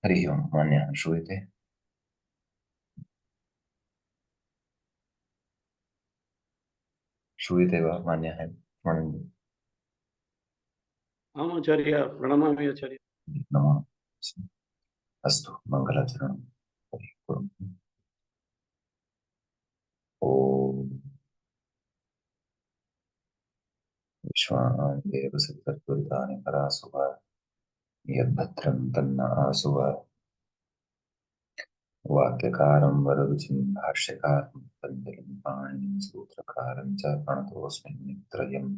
हरिः ओं मान्यः श्रूयते। श्रूयते वा मान्यः स्मरन्। आचार्य प्रणमामि आचार्य। नमो अस्तु मङ्गलाचरणं कुर्मः। ॐ विश्वादेव सत्तत्त्वरितानि परासुव यद्भद्रं तन्न आसुव वाक्यकारं वररुचिं भाष्यकारं पण्डितं पाणिनिं सूत्रकारं च प्रणतोऽस्मि नित्रयम्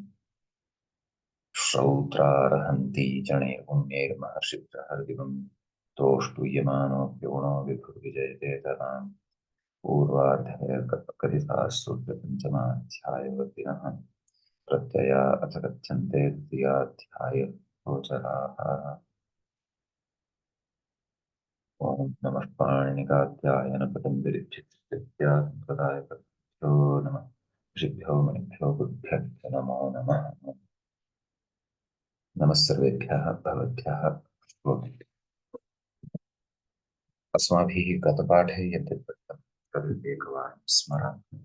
श्रौत्रार्हन्ति जने पुण्यैर्महर्षिप्रहर्दिवम् तोष्टूयमानोऽप्यगुणो विभुर्विजयते तदाम् पूर्वार्धे कथितास्तु पञ्चमाध्यायवर्तिनः प्रत्यया अथ कथ्यन्ते द्वितीयाध्याये गोचराः। ॐ नमः पाणिनिकाध्यायन पतञ्जलिभ्यो नमः ऋषिभ्यो मुनिभ्यो बुद्भ्यश्च नमो नमः। नमः सर्वेभ्यः भवद्भ्यः। अस्माभिः गतपाठे यद्यत् पठितं तद् एकवारं स्मरामि।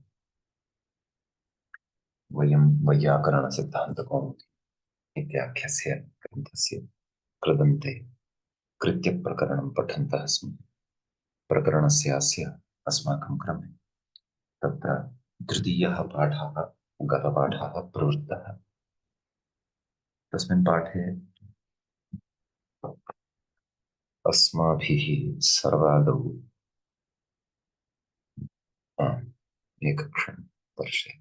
वयं वैयाकरणसिद्धान्तकौमुदी इत्याख्यस्य ग्रन्थस्य कृदन्ते कृत्यप्रकरणं पठन्तः स्मः। प्रकरणस्यास्य अस्माकं क्रमे तत्र तृतीयः पाठः गतपाठः प्रवृत्तः। तस्मिन् पाठे अस्माभिः सर्वादौ एकक्षणं दर्शय।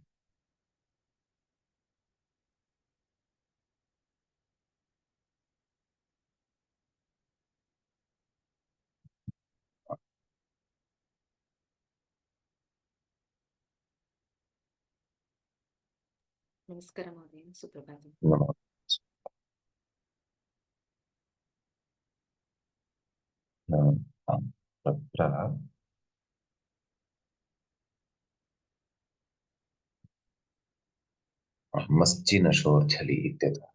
नमस्कारः महोदय, सुप्रभातम्। नमः। तत्र मस्जिनशोर्झलि इत्यतः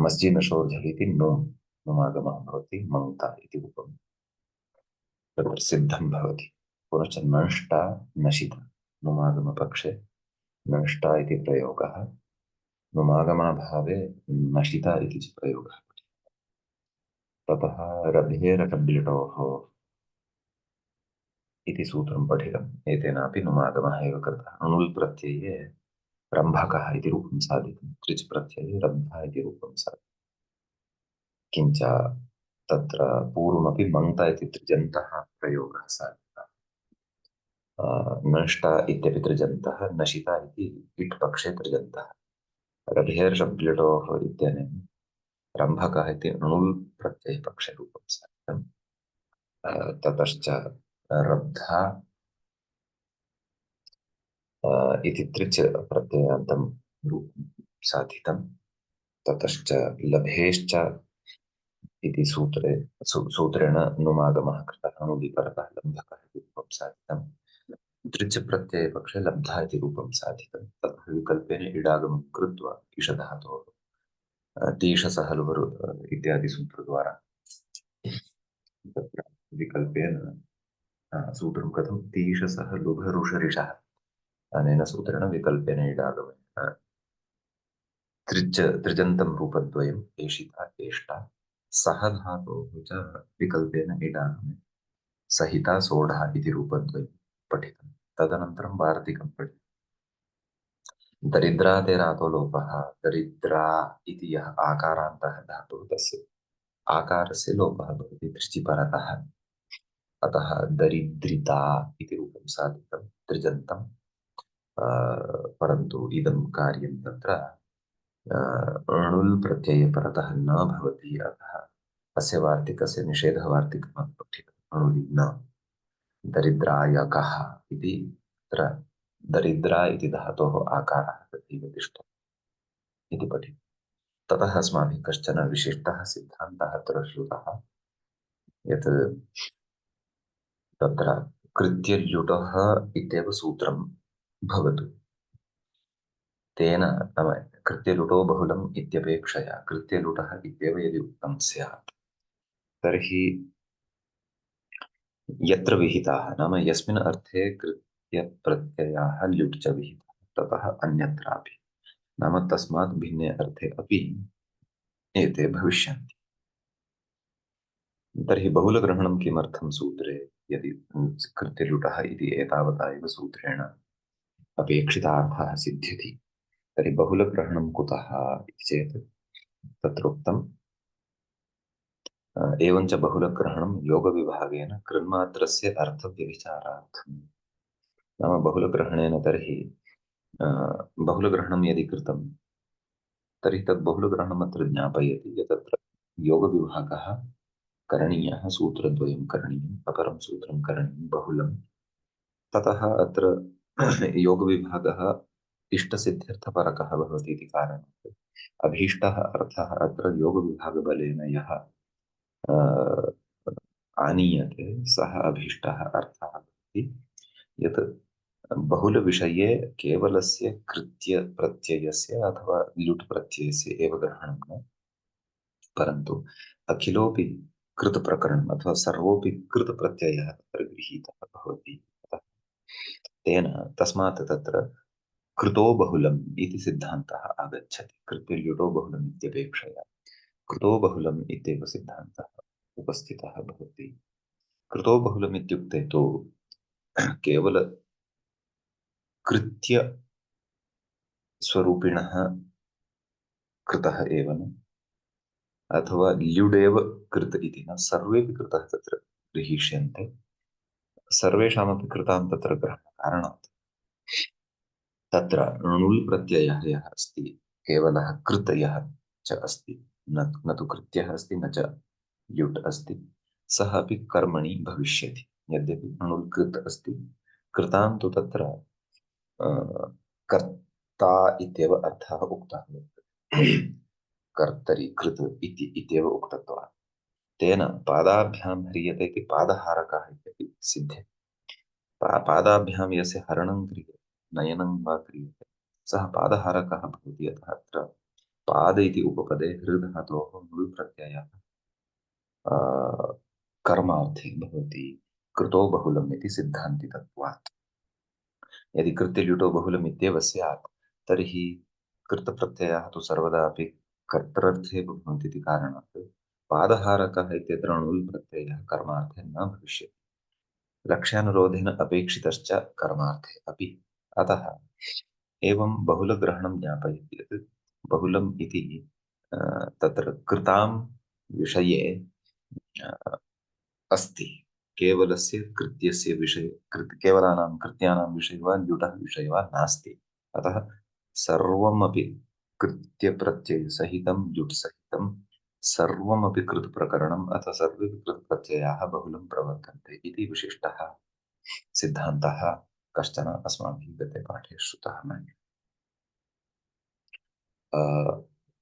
मस्जिनशोर्झलि इति नुमागमः भवति मङ्क्ता इति रूपं तत्र सिद्धं भवति। पुनश्च नष्टा नशिता नुमागमपक्षे नष्टा इति प्रयोगः, नुमागमाभावे नशिता इति च प्रयोगः। ततः रभेरकब्लिटोः इति सूत्रं पठितम्। एतेनापि नुमागमः एव कृतः। अणुल् प्रत्यये रम्भकः इति रूपं साधितं, त्रिच् प्रत्यये रब्धा इति रूपं साधितं। किञ्च तत्र पूर्वमपि मङ्क्ता इति तृजन्तः प्रयोगः साधितः। नष्टा इत्यपि तृजन्तः, नशिता इति इट् पक्षे तृजन्तः। रभेर्षब्लिटोः इत्यनेन रम्भकः इति अणुल् प्रत्ययपक्षे रूपं साधितं। ततश्च रब्धा इति तृच् प्रत्ययान्तं रूपं साधितं। ततश्च लभेश्च इति सूत्रेण नुमागमः कृतः। अणुविपरतः लम्भकः इति रूपं साधितं। तृच् प्रत्ययपक्षे लब्धा इति रूपं साधितं। ततः विकल्पेन इडागमं कृत्वा ईषधातोः तीषसः लुबरु इत्यादि सूत्रद्वारा तत्र विकल्पेन सूत्रं कथं तीषसः लुभरुषरिषः अनेन सूत्रेण विकल्पेन इडागमेन त्रिजन्तं रूपद्वयम् एषिता एष्टा सह धातोः च विकल्पेन इडागमे सहिता सोढा इति रूपद्वयं पठितं। तदनन्तरं वार्तिकं पठितं। दरिद्रादेरातो लोपः। दरिद्रा इति यः आकारान्तः धातुः तस्य आकारस्य लोपः भवति दृष्टि परतः। अतः दरिद्रिता इति रूपं साधितं त्रिजन्तं। परन्तु इदं कार्यं तत्र अणुल् प्रत्यये परतः न भवति। अतः अस्य वार्तिकस्य निषेधवार्तिकं पठितम्। अणुलि न दरिद्रायकः इति तत्र दरिद्रा इति धातोः आकारः तथैव तिष्ठति इति पठितम्। ततः अस्माभिः कश्चन विशिष्टः सिद्धान्तः अत्र श्रुतः यत् तत्र कृत्यल्युटः इत्येव सूत्रं भवतु। तेन नाम कृत्यलुटो बहुलम् इत्यपेक्षया कृत्यलुटः इत्येव यदि उक्तं स्यात् तर्हि यत्र विहिताः नाम यस्मिन् अर्थे कृत्यप्रत्ययाः ल्युट् च विहिताः ततः अन्यत्रापि नाम तस्मात् भिन्ने अर्थे अपि एते भविष्यन्ति। तर्हि बहुलग्रहणं किमर्थं सूत्रे यदि कृत्यलुटः इति एतावता एव सूत्रेण अपेक्षितार्थः सिद्ध्यति तर्हि बहुलग्रहणं कुतः इति चेत् तत्रोक्तम् एवञ्च बहुलग्रहणं योगविभागेन कृन्मात्रस्य अर्थव्यभिचारार्थं नाम बहुलग्रहणेन तर्हि बहुलग्रहणं यदि कृतं तर्हि तद् बहुलग्रहणम् अत्र ज्ञापयति यत् तत्र योगविभागः करणीयः सूत्रद्वयं करणीयम् अपरं सूत्रं करणीयं बहुलं ततः अत्र योगविभागः इष्टसिद्ध्यर्थपरकः भवति इति कारणात् अभीष्टः अर्थः अत्र योगविभागबलेन यः आनीयते सः अभीष्टः अर्थः भवति यत् बहुलविषये केवलस्य कृत्यप्रत्ययस्य अथवा ल्युट् प्रत्ययस्य एव ग्रहणं न परन्तु अखिलोऽपि कृतप्रकरणम् अथवा सर्वोऽपि कृतप्रत्ययः तत्र गृहीतः भवति तेन तस्मात् तत्र कृतो बहुलम् इति सिद्धान्तः आगच्छति कृत्यल्युटो बहुलम् इत्यपेक्षया कृतो बहुलम् इत्येव सिद्धान्तः उपस्थितः भवति कृतो बहुलम् इत्युक्ते तु केवल कृत्य स्वरूपिणः कृतः एव न अथवा ल्युडेव कृत इति न सर्वेपि कृतः तत्र गृहीष्यन्ते सर्वेषामपि कृतां तत्र ग्रहणकारणात् तत्र णुल् प्रत्ययः यः अस्ति केवलः कृत यः च अस्ति न तु कृत्यः अस्ति न च ल्युट् अस्ति सः अपि कर्मणि भविष्यति यद्यपि णुल् कृत् अस्ति कृतां तु तत्र कर्ता इत्येव अर्थः उक्तः कर्तरि कृत् इति इत्येव उक्तत्वात् तेन पादाभ्यां ह्रियते इति पादहारकः इत्यपि सिद्ध्यति पादाभ्यां यस्य हरणं क्रियते नयनं वा क्रियते सः पादहारकः भवति यतः अत्र पाद इति उपपदे हृधातोः नुल् प्रत्ययः कर्मार्थे भवति कृतो बहुलम् इति सिद्धान्तितत्वात् यदि कृत्यल्युटो बहुलम् इत्येव स्यात् तर्हि कृतप्रत्ययाः तु सर्वदापि कर्तृर्थे भवन्ति इति कारणात् पादहारकः इत्यत्र णुल् प्रत्ययः कर्मार्थे न भविष्यति लक्ष्यानुरोधेन अपेक्षितश्च कर्मार्थे अपि अतः एवं बहुलग्रहणं ज्ञापयति यत् बहुलम् इति तत्र कृतां विषये अस्ति केवलस्य कृत्यस्य विषये केवलानां कृत्यानां विषये वा ल्युटः विषये वा नास्ति अतः सर्वमपि कृत्यप्रत्ययसहितं ल्युट् सहितं सर्वमपि कृतप्रकरणम् अथ सर्वेपि कृतप्रत्ययाः बहुलं प्रवर्तन्ते इति विशिष्टः सिद्धान्तः कश्चन अस्माभिः गते पाठे श्रुतः मया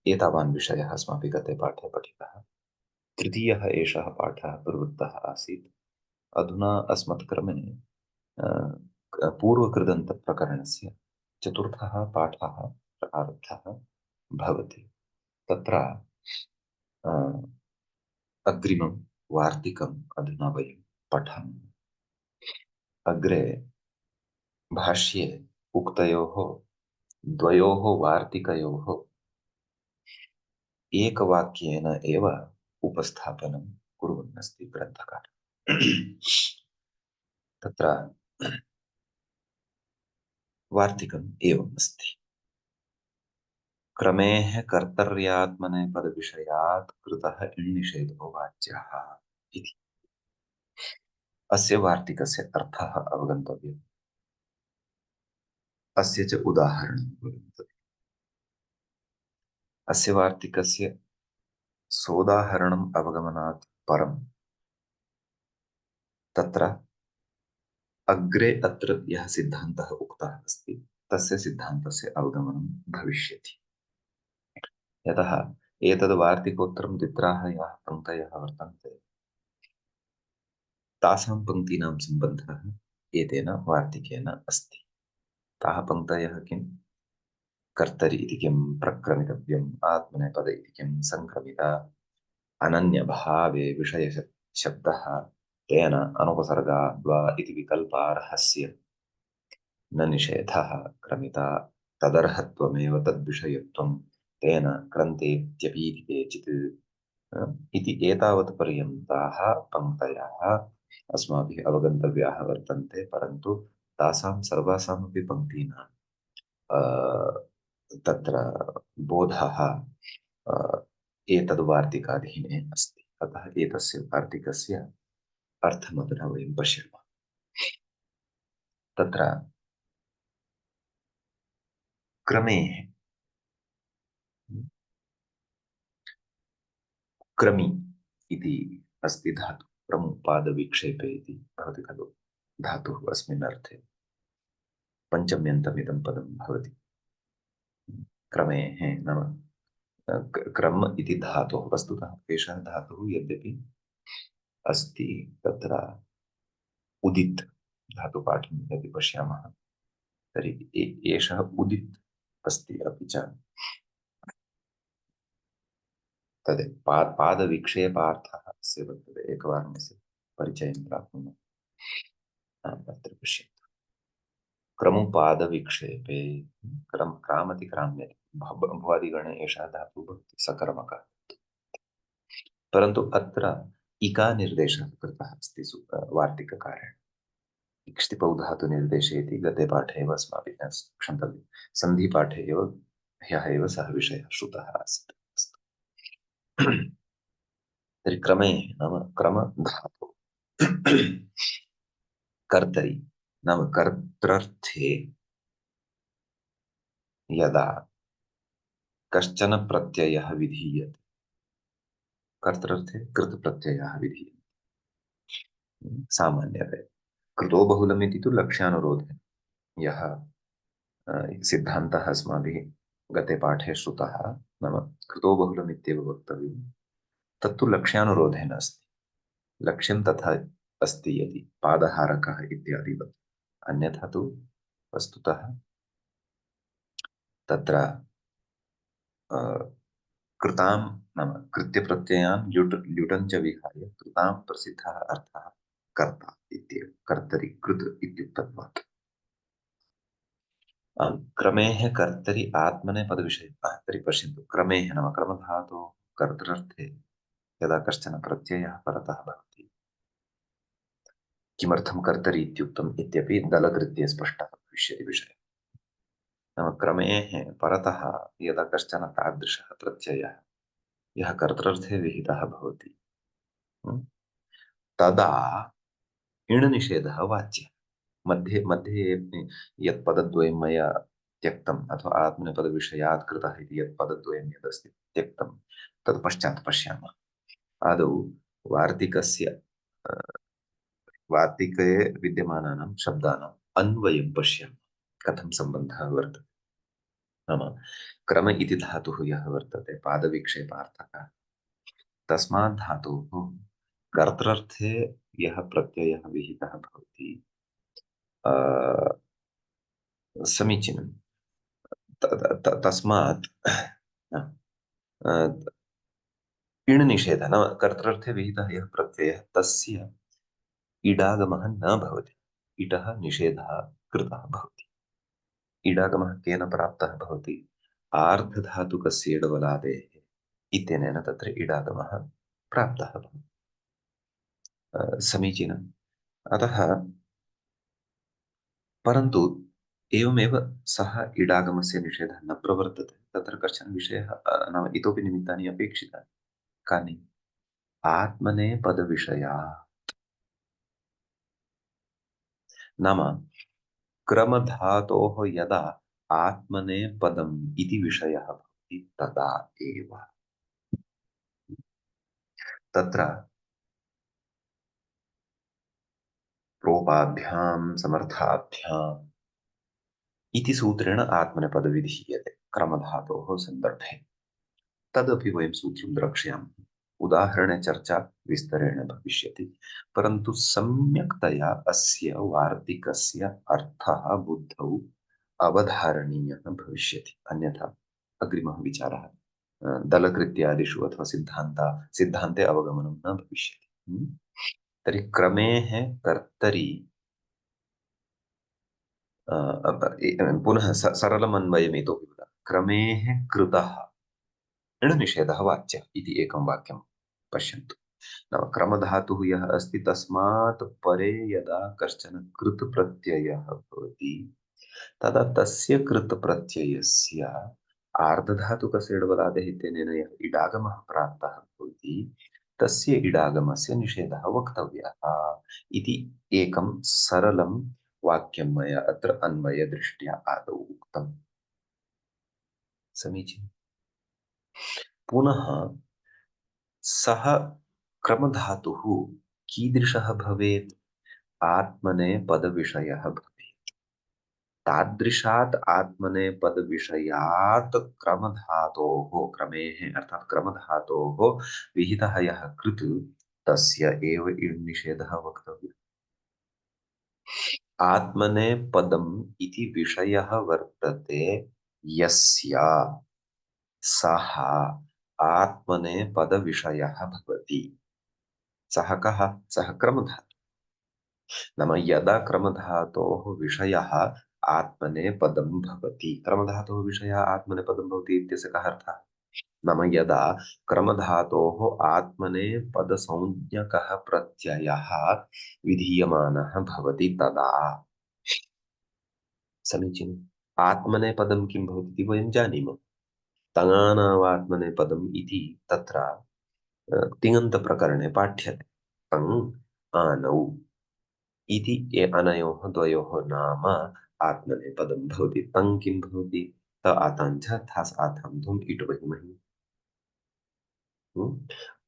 एतावान् विषयः अस्माभिः गते पाठे पठितः तृतीयः एषः पाठः प्रवृत्तः आसीत् अधुना अस्मत्क्रमे पूर्वकृदन्तप्रकरणस्य चतुर्थः पाठः प्रारब्धः भवति तत्र अग्रिमं वार्तिकम् अधुना वयं पठामः अग्रे भाष्ये उक्तयोः द्वयोः वार्तिकयोः एकवाक्येन एव उपस्थापनं कुर्वन्नस्ति ग्रन्थकारः तत्र वार्तिकम् एवम् अस्ति क्रमेः कर्तर्यात्मनेपदविषयात् कृतः इण्निषेधो वाच्यः इति अस्य वार्तिकस्य अर्थः अवगन्तव्यः अस्य च उदाहरणम् अवगन्तव्यम् अस्य वार्तिकस्य सोदाहरणम् अवगमनात् परं तत्र अग्रे अत्र यः सिद्धान्तः उक्तः अस्ति तस्य सिद्धान्तस्य अवगमनं भविष्यति यतः एतद् वार्तिकोत्तरं द्वित्राः याः पङ्क्तयः वर्तन्ते तासां पङ्क्तीनां सम्बन्धः एतेन वार्तिकेन अस्ति ताः पङ्क्तयः किं? कर्तरि इति किं, प्रक्रमितव्यम्, आत्मनेपद इति किं, सङ्क्रमिता, अनन्यभावे विषयशब्दः, तेन अनुपसर्गाद्वा इति विकल्पार्हस्य न निषेधः, क्रमिता तदर्हत्वमेव तद्विषयत्वं, तेन क्रन्तेत्यपीति केचित् इति एतावत् पर्यन्ताः पङ्क्तयः अस्माभिः अवगन्तव्याः वर्तन्ते। परन्तु तासां सर्वासामपि पङ्क्तीनां तत्र बोधः एतद् वार्तिकाधीने अस्ति। अतः एतस्य वार्तिकस्य अर्थमधुना वयं पश्यामः। तत्र क्रमेः क्रमी इति अस्ति धातु, क्रमुपादविक्षेपे इति भवति खलु धातुः। अस्मिन् अर्थे पञ्चम्यन्तमिदं पदं भवति। क्रमेः नाम क्रम इति धातुः, वस्तुतः एषः धातुः यद्यपि अस्ति तत्र उदित् धातुपाठं यदि पश्यामः तर्हि एषः उदित् अस्ति। अपि च तद् पादविक्षेपार्थः अस्य वर्तते। एकवारम् अस्य परिचयं प्राप्नुमः। अत्र पश्यन्तु, क्रमुपादविक्षेपे क्रामति भुवादिगणे एषः धातुः भवति सकर्मकः। परन्तु अत्र इका निर्देशः कृतः अस्ति वार्तिककारेण। इक्ष्तिपौ धातु निर्देशे इति गते पाठे एव अस्माभिः क्षन्तव्यं। सन्धिपाठे एव ह्यः एव सः विषयः श्रुतः आसीत्। तर्हि क्रमे नाम क्रमधातु कर्तरि नाम कर्तृर्थे यदा कश्चन प्रत्ययः विधीयते, कर्तृर्थे कृत् प्रत्ययः विधीयते सामान्यतया। कृतो बहुलमिति तु लक्ष्यानुरोधेन यः सिद्धान्तः अस्माभिः गते पाठे श्रुतः, नाम कृतो बहुलमित्येव वक्तव्यं, तत्तु लक्ष्यानुरोधेन अस्ति। लक्ष्यं तथा अस्ति यदि पादहारकः इत्यादिवत्। अन्यथा तु वस्तुतः तत्र कृतां नाम कृत्यप्रत्ययान् ल्युटं च विहाय कृतां प्रसिद्धः अर्थः कर्ता इत्येव, कर्तरि कृत् इत्युक्तत्वात्। क्रमेः कर्तरि आत्मनेपदविषयः। तर्हि पश्यन्तु, क्रमेः नाम क्रमधातोः कर्तृर्थे यदा कश्चन प्रत्ययः परतः भवति। किमर्थं कर्तरि इत्युक्तम् इत्यपि दलकृत्ये स्पष्टः भविष्यति विषयः। नाम क्रमेः परतः यदा कश्चन तादृशः प्रत्ययः यः कर्तृर्थे विहितः भवति, तदा इणनिषेधः वाच्यः। मध्ये मध्ये यत् पदद्वयं मया त्यक्तम् अथवा आत्मनेपदविषयात् कृतः इति यत् पदद्वयं यदस्ति त्यक्तं तत् पश्चात् पश्यामः। आदौ वार्तिकस्य वार्तिके विद्यमानानां शब्दानाम् अन्वयं पश्यामः, कथं सम्बन्धः वर्तते। नाम क्रम इति धातुः यः वर्तते पादविक्षेपार्थकः, तस्मात् धातोः कर्तृर्थे यः प्रत्ययः विहितः भवति समीचीनं। तस्मात् इणनिषेधः नाम कर्तृर्थे विहितः यः प्रत्ययः तस्य इडागमः न भवति। इटः निषेधः कृतः भवति। इडागमः केन प्राप्तः भवति? आर्धधातुकस्य इडवलादेः इत्यनेन तत्र इडागमः प्राप्तः भवति। समीचीनम्। अतः परन्तु एवमेव सः इडागमस्य निषेधः न प्रवर्तते। तत्र कश्चन विषयः नाम इतोपि निमित्तानि अपेक्षितानि। कानि? आत्मनेपदविषया। नाम क्रमधातोः यदा आत्मनेपदम् इति विषयः भवति तदा एव तत्र प्रोपाभ्यां समर्थाभ्याम् इति सूत्रेण आत्मनेपद विधीयते क्रमधातोः सन्दर्भे। तदपि वयं सूत्रं द्रक्ष्यामः। उदाहरणे चर्चा विस्तरेण भविष्यति। परन्तु सम्यक्तया अस्य वार्तिकस्य अर्थः बुद्धौ अवधारणीयः भविष्यति, अन्यथा अग्रिमः विचारः दलकृत्यादिषु अथवा सिद्धान्ते अवगमनं न भविष्यति। तर्हि क्रमेः कर्तरि पुनः सरलम् अन्वयम् इतोपि वदामि। क्रमेः कृतः णनिषेधः वाच्यः इति एकं वाक्यं पश्यन्तु। नाम क्रमधातुः यः अस्ति तस्मात् परे यदा कश्चन कृत् प्रत्ययः भवति तदा तस्य कृत् प्रत्ययस्य आर्धधातुकस्य इत्यनेन यः इडागमः प्राप्तः भवति तस्य इडागमस्य निषेधः वक्तव्यः इति एकं सरलं वाक्यं मया अत्र अन्वयदृष्ट्या आदौ उक्तम्। समीचीनम्। पुनः सः क्रमधातुः कीदृशः भवेत्? आत्मनेपदविषयः भवेत्। तादृशात् आत्मनेपदविषयात् क्रमधातोः क्रमेः अर्थात् क्रमधातोः विहितः यः कृत् तस्य एव इण्निषेधः वक्तव्यः। आत्मनेपदम् इति विषयः वर्तते यस्य सः आत्मनेपदविषयः भवति। सः कः? सः क्रमधातुः। नाम यदा क्रमधातोः विषयः आत्मनेपदं भवति, क्रमधातोः विषयः आत्मनेपदं भवति इत्यस्य कः अर्थः? नाम यदा क्रमधातोः आत्मनेपदसंज्ञकः प्रत्ययः विधीयमानः भवति तदा। समीचीनम्। आत्मनेपदं किं भवति इति वयं जानीमः। तङानावात्मनेपदम् इति तत्र तिङन्तप्रकरणे पाठ्यते। तङ् आनौ इति अनयोः द्वयोः नाम आत्मनेपदं भवति। तं किं भवति? त आताञ्च थास् आथान्धुम् इट् वहिमहि।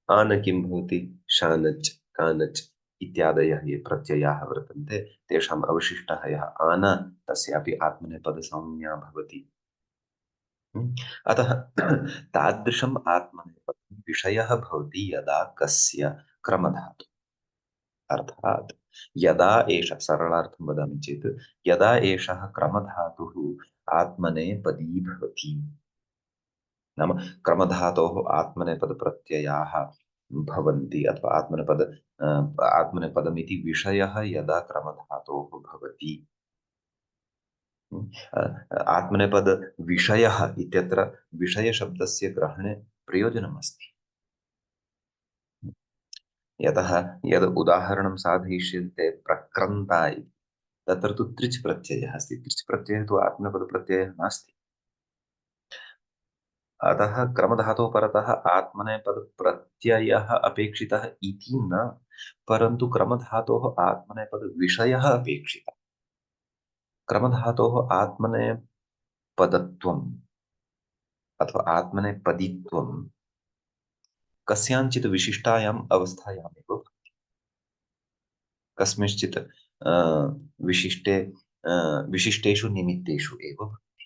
आन किं भवति? शानच् कानच् इत्यादयः ये प्रत्ययाः वर्तन्ते तेषाम् अवशिष्टः यः आन तस्यापि आत्मनेपदसंज्ञा भवति। अतः तादृशम् आत्मनेपदं विषयः भवति यदा कस्य क्रमधातुः। अर्थात् यदा एषः सरलार्थं वदामि चेत् यदा एषः क्रमधातुः आत्मनेपदी भवति, नाम क्रमधातोः आत्मनेपदप्रत्ययाः भवन्ति अथवा आत्मनेपदमिति विषयः यदा क्रमधातोः भवति। आत्मनेपदविषयः इत्यत्र विषयशब्दस्य ग्रहणे प्रयोजनमस्ति। यतः यद् उदाहरणं साधयिष्यन्ते प्रक्रन्ता इति, तत्र तु त्रिच् प्रत्ययः अस्ति। त्रिच् प्रत्ययः तु आत्मनेपदप्रत्ययः नास्ति। अतः क्रमधातोः परतः आत्मनेपदप्रत्ययः अपेक्षितः इति न, परन्तु क्रमधातोः आत्मनेपदविषयः अपेक्षितः। क्रमधातोः आत्मनेपदत्वम् अथवा आत्मनेपदित्वं कस्याञ्चित् विशिष्टायाम् अवस्थायामेव भवति। कस्मिंश्चित् विशिष्टेषु निमित्तेषु एव भवति।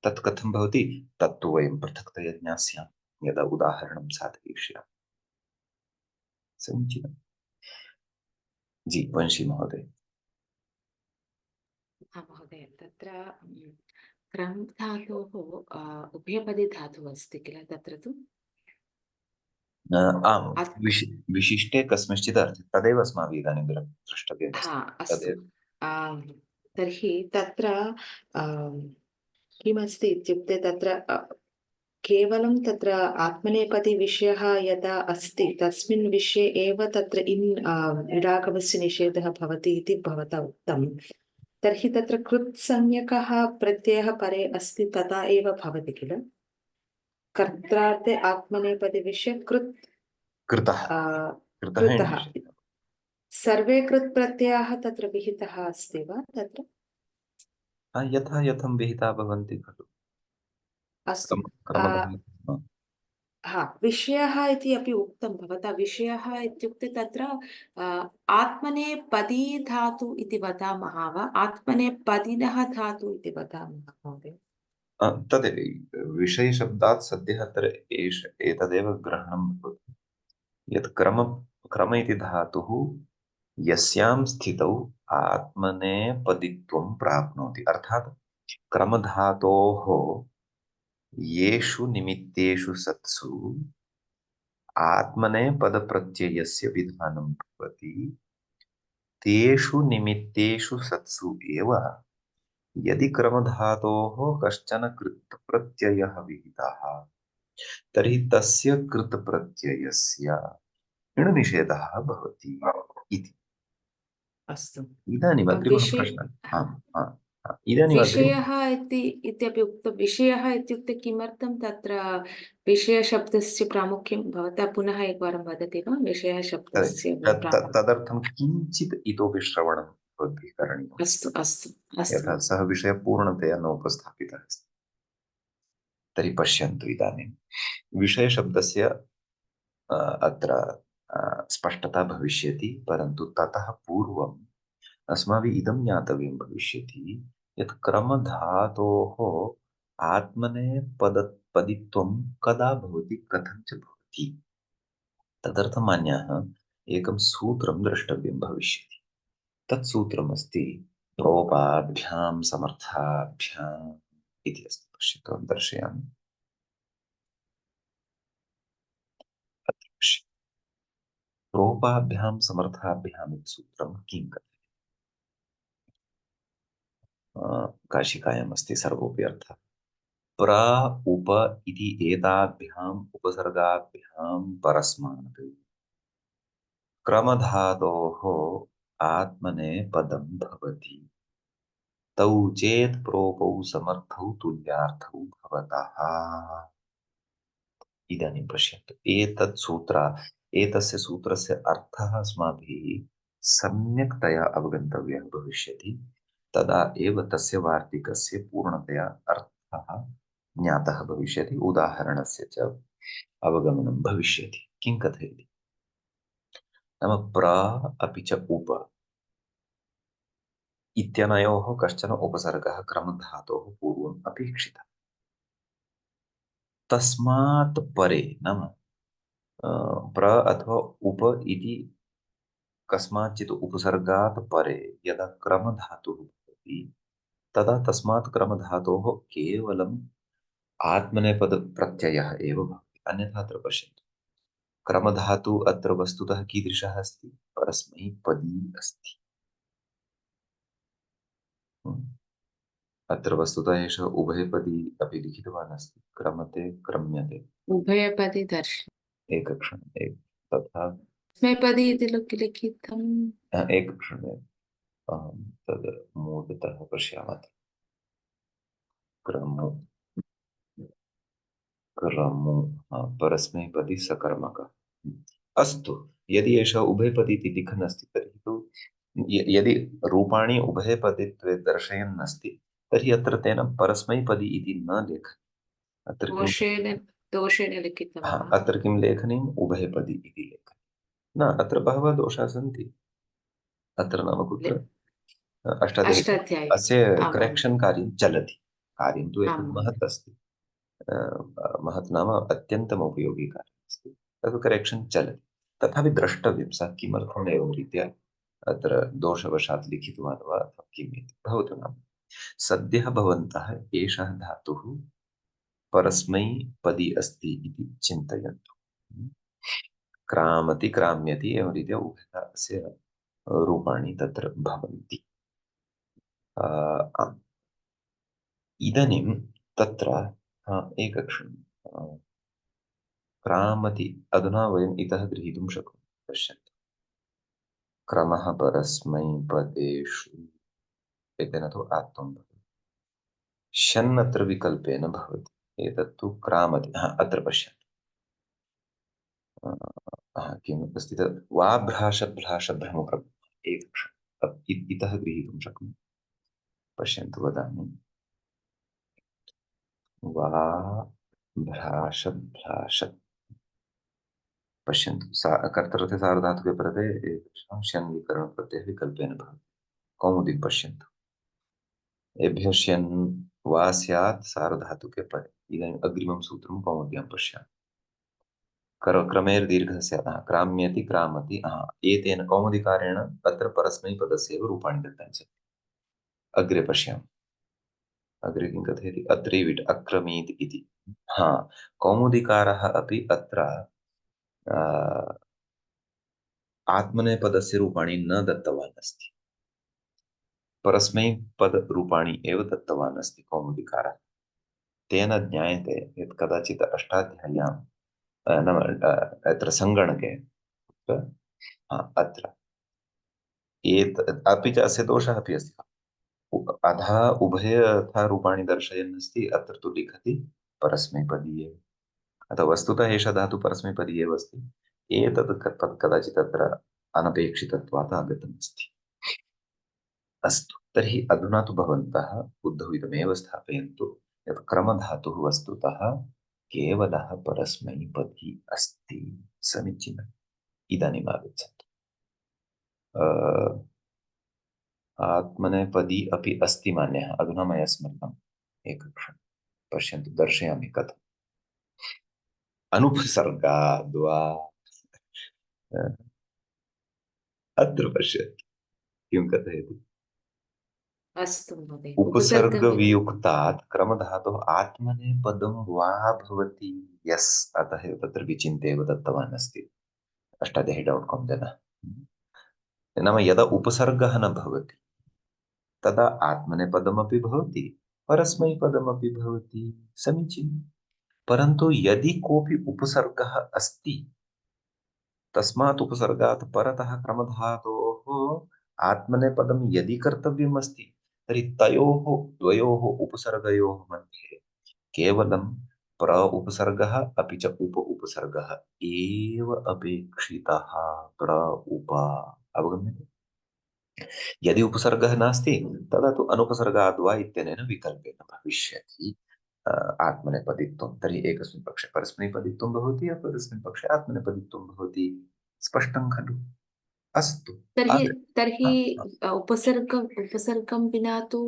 तत् कथं भवति तत्तु वयं पृथक्तया ज्ञास्यामः यदा उदाहरणं साधयिष्यामः। समीचीनम्। जी वंशी महोदय। महोदय तत्र क्रम धातोः उभयपदी धातुः अस्ति किल तत्र तु आम् विशिष्टे कस्मिंश्चित् अर्थे तदेव अस्माभिः इदानीं द्रष्टव्यमस्ति। अस्तु। तदेव तर्हि तत्र किमस्ति इत्युक्ते तत्र केवलं तत्र आत्मनेपदी विषयः यदा अस्ति तस्मिन् विषये एव तत्र इडागमस्य निषेधः भवति इति भवता उक्तं। तर्हि तत्र कृत्संज्ञकः प्रत्ययः परे अस्ति तदा एव भवति किल? कर्त्रार्थे आत्मनेपदी विषये कृतः सर्वे कृत् प्रत्ययाः तत्र विहितः अस्ति वा तत्र? यथा यथं विहिता भवन्ति खलु। अस्तु। क्रमधातुः विषयः इति अपि उक्तं भवता। विषयः इत्युक्ते तत्र आत्मनेपदी धातु इति वदामः वा आत्मनेपदिनः धातु इति वदामः महोदय? तदेव विषयशब्दात् सद्यः अत्र एतदेव ग्रहणं भवति यत् क्रम इति धातुः यस्यां स्थितौ आत्मनेपदित्वं प्राप्नोति, अर्थात् क्रमधातोः येषु निमित्तेषु सत्सु आत्मनेपदप्रत्ययस्य विधानं भवति तेषु निमित्तेषु सत्सु एव यदि क्रमधातोः कश्चन कृत्प्रत्ययः विहितः तर्हि तस्य कृतप्रत्ययस्य णनिषेधः भवति इति। अस्तु। इदानीम् अग्रिमः विषय प्रश्नः। आम्, आम्, आम्। इदानीम् विषयः इत्यपि उक्तं। विषयः इत्युक्ते किमर्थं तत्र विषयशब्दस्य प्रामुख्यं भवता पुनः एकवारं वदति वा? विषयशब्दस्य प्रामुख्यं। तदर्थं किञ्चित् इतोपि श्रवणं भवद्भिः करणीयम्। अस्तु अस्तु अस्तु। यथा सः विषयः पूर्णतया न उपस्थापितः अस्ति। तर्हि पश्यन्तु इदानीं विषयशब्दस्य अत्र स्पष्टता भविष्यति, परन्तु ततः पूर्वम् अस्माभिः इदं ज्ञातव्यं भविष्यति यत् क्रमधातोः आत्मनेपदित्वं कदा भवति, कथं च भवति। तदर्थमान्यः एकं सूत्रं द्रष्टव्यं भविष्यति। तत् सूत्रमस्ति प्रोपाभ्यां समर्थाभ्याम् इति अस्ति। पश्यतु, अहं दर्शयामि। अत्र पश्यतु, प्रोपाभ्यां समर्थाभ्याम् इति सूत्रं किं कथयति। काशिकायाम् अस्ति सर्वोऽपि अर्थः। प्र उप इति एताभ्याम् उपसर्गाभ्यां परस्मात् क्रमधातोः आत्मनेपदं भवति। तौ चेत् प्रोपौ समर्थौ तुल्यार्थौ भवतः। इदानीं पश्यन्तु, एतस्य सूत्रस्य अर्थः अस्माभिः सम्यक्तया अवगन्तव्यः भविष्यति। तदा एव तस्य वार्तिकस्य पूर्णतया अर्थः ज्ञातः भविष्यति, उदाहरणस्य च अवगमनं भविष्यति। किं कथयति नाम प्र अपि च उप इत्यनयोः कश्चन उपसर्गः क्रमधातोः पूर्वम् अपेक्षितः। तस्मात् परे नाम प्र अथवा उप इति कस्माच्चित् उपसर्गात् परे यदा क्रमधातुः भवति तदा तस्मात् क्रमधातोः केवलम् आत्मनेपदप्रत्ययः एव भवति। अन्यथा अत्र पश्यन्तु, क्रमधातु अत्र वस्तुतः कीदृशः अस्ति, परस्मैपदी अस्ति। अत्र वस्तुतः एषः उभयपदी अपि लिखितवान् अस्ति, क्रमते क्रम्यते। उभयपदी एकक्षणम् तथा परस्मैपदी इति लिखितम्। एकक्षणम् अहं तद् मूलतः पश्यामः। क्रमो क्रमो परस्मैपदी सकर्मकः। अस्तु, यदि एषः उभयपदी इति लिखन् अस्ति तर्हि तु यदि रूपाणि उभयपदित्वे दर्शयन् अस्ति तर्हि अत्र तेन परस्मैपदी इति न लेखनीयम्। अत्र किं दोषेण लिखितं वा? अत्र किं लेखनीयम्, उभयपदी इति लेखनीयम्। न, अत्र बहवः दोषाः सन्ति। अत्र नाम कुत्र अष्टाध्यायी अस्य करेक्षन् कार्यं चलति। कार्यं तु एतत् महत् अस्ति, महत् नाम अत्यन्तम् उपयोगी कार्यम् अस्ति। तत् करेक्षन् चलति, तथापि द्रष्टव्यं सः किमर्थम् एवं रीत्या अत्र दोषवशात् लिखितवान् वा अथवा किम् इति। भवतु नाम सद्यः भवन्तः एषः धातुः परस्मैपदी अस्ति इति चिन्तयन्तु। क्रामति क्राम्यति एवं रीत्या उभयस्य रूपाणि तत्र भवन्ति। इदानीं तत्र एकक्षणं, क्रामति अधुना वयम् इतः गृहीतुं शक्नुमः। पश्यन्तु, क्रमः परस्मैपदेषु एतेन तु आत्मं भवति, शन् अत्र विकल्पेन भवति। एतत्तु क्रामति। अत्र पश्यन्तु, किम् अस्ति तत् वाभ्राशभ्राशभ्रमः। एकक्षणम्, इतः गृहीतुं शक्नुमः। पश्यन्तु, वदामि, वा भ्राशभ्राश। पश्यन्तु, कर्तृर्थे सार्वधातुके प्रत्यये शन् विकरणप्रत्ययः विकल्पेन भवति। कौमुदी पश्यन्तु, एभ्यः शन् वा स्यात् सार्वधातुके परे। इदानीम् अग्रिमं सूत्रं कौमुद्यां पश्यामः। क्रमेर्दीर्घः स्यात्, क्राम्यति क्रामति। एतेन कौमुदीकारेण अत्र परस्मैपदस्य एव रूपाणि दत्तानि सन्ति। अग्रे पश्यामः, अग्रे किं कथयति अत्रीविट् अक्रमीत् इति। हा, कौमुदीकारः अपि अत्र आत्मनेपदस्य रूपाणि न दत्तवान् अस्ति, परस्मैपदरूपाणि एव दत्तवान् अस्ति कौमुदीकारः। तेन ज्ञायते यत् कदाचित् अष्टाध्याय्यां नाम अत्र सङ्गणके अत्र अपि च अस्य दोषः अपि अस्ति। अधः उभयथा रूपाणि दर्शयन् अस्ति, अत्र तु लिखति परस्मैपदी एव। अतः वस्तुतः एषः धातुः परस्मैपदी एव अस्ति, एतत् कदाचित् अत्र अनपेक्षितत्वात् आगतम् अस्ति। अस्तु, तर्हि अधुना तु भवन्तः बुद्धौ इदमेव स्थापयन्तु यत् क्रमधातुः वस्तुतः केवलः परस्मैपदी अस्ति। समीचीनम्। इदानीम् आगच्छन्तु। आत्मनेपदी अपि अस्ति मान्यः। अधुना मया स्मृतम्, एकक्षणं पश्यन्तु, दर्शयामि कथम्। अनुपसर्गाद्वा अत्र पश्यतु किं कथयति। अस्तु महोदय, उपसर्गवियुक्तात् क्रमधातुः आत्मनेपदं वा भवति। यस्, अतः एव तत्र विचिन्त्य एव दत्तवान् अस्ति अष्टाध्यायी.com जनः। नाम यदा उपसर्गः न भवति तदा आत्मनेपदमपि भवति, परस्मैपदमपि भवति। समीचीनं। परन्तु यदि कोऽपि उपसर्गः अस्ति, तस्मात् उपसर्गात् परतः क्रमधातोः आत्मनेपदं यदि कर्तव्यम् अस्ति, तर्हि तयोः द्वयोः उपसर्गयोः मध्ये केवलं प्र उपसर्गः अपि च उप उपसर्गः एव अपेक्षितः। प्र उप, अवगम्यते? यदि उपसर्गः नास्ति तदा तु अनुपसर्गाद्वा इत्यनेन विकल्पेन भविष्यति आत्मनेपदित्वं। तर्हि एकस्मिन् पक्षे परस्मैपदित्वं भवति, अपरस्मिन् पक्षे आत्मनेपदित्वं भवति। स्पष्टं खलु? अस्तु। तर्हि उपसर्गं विना तु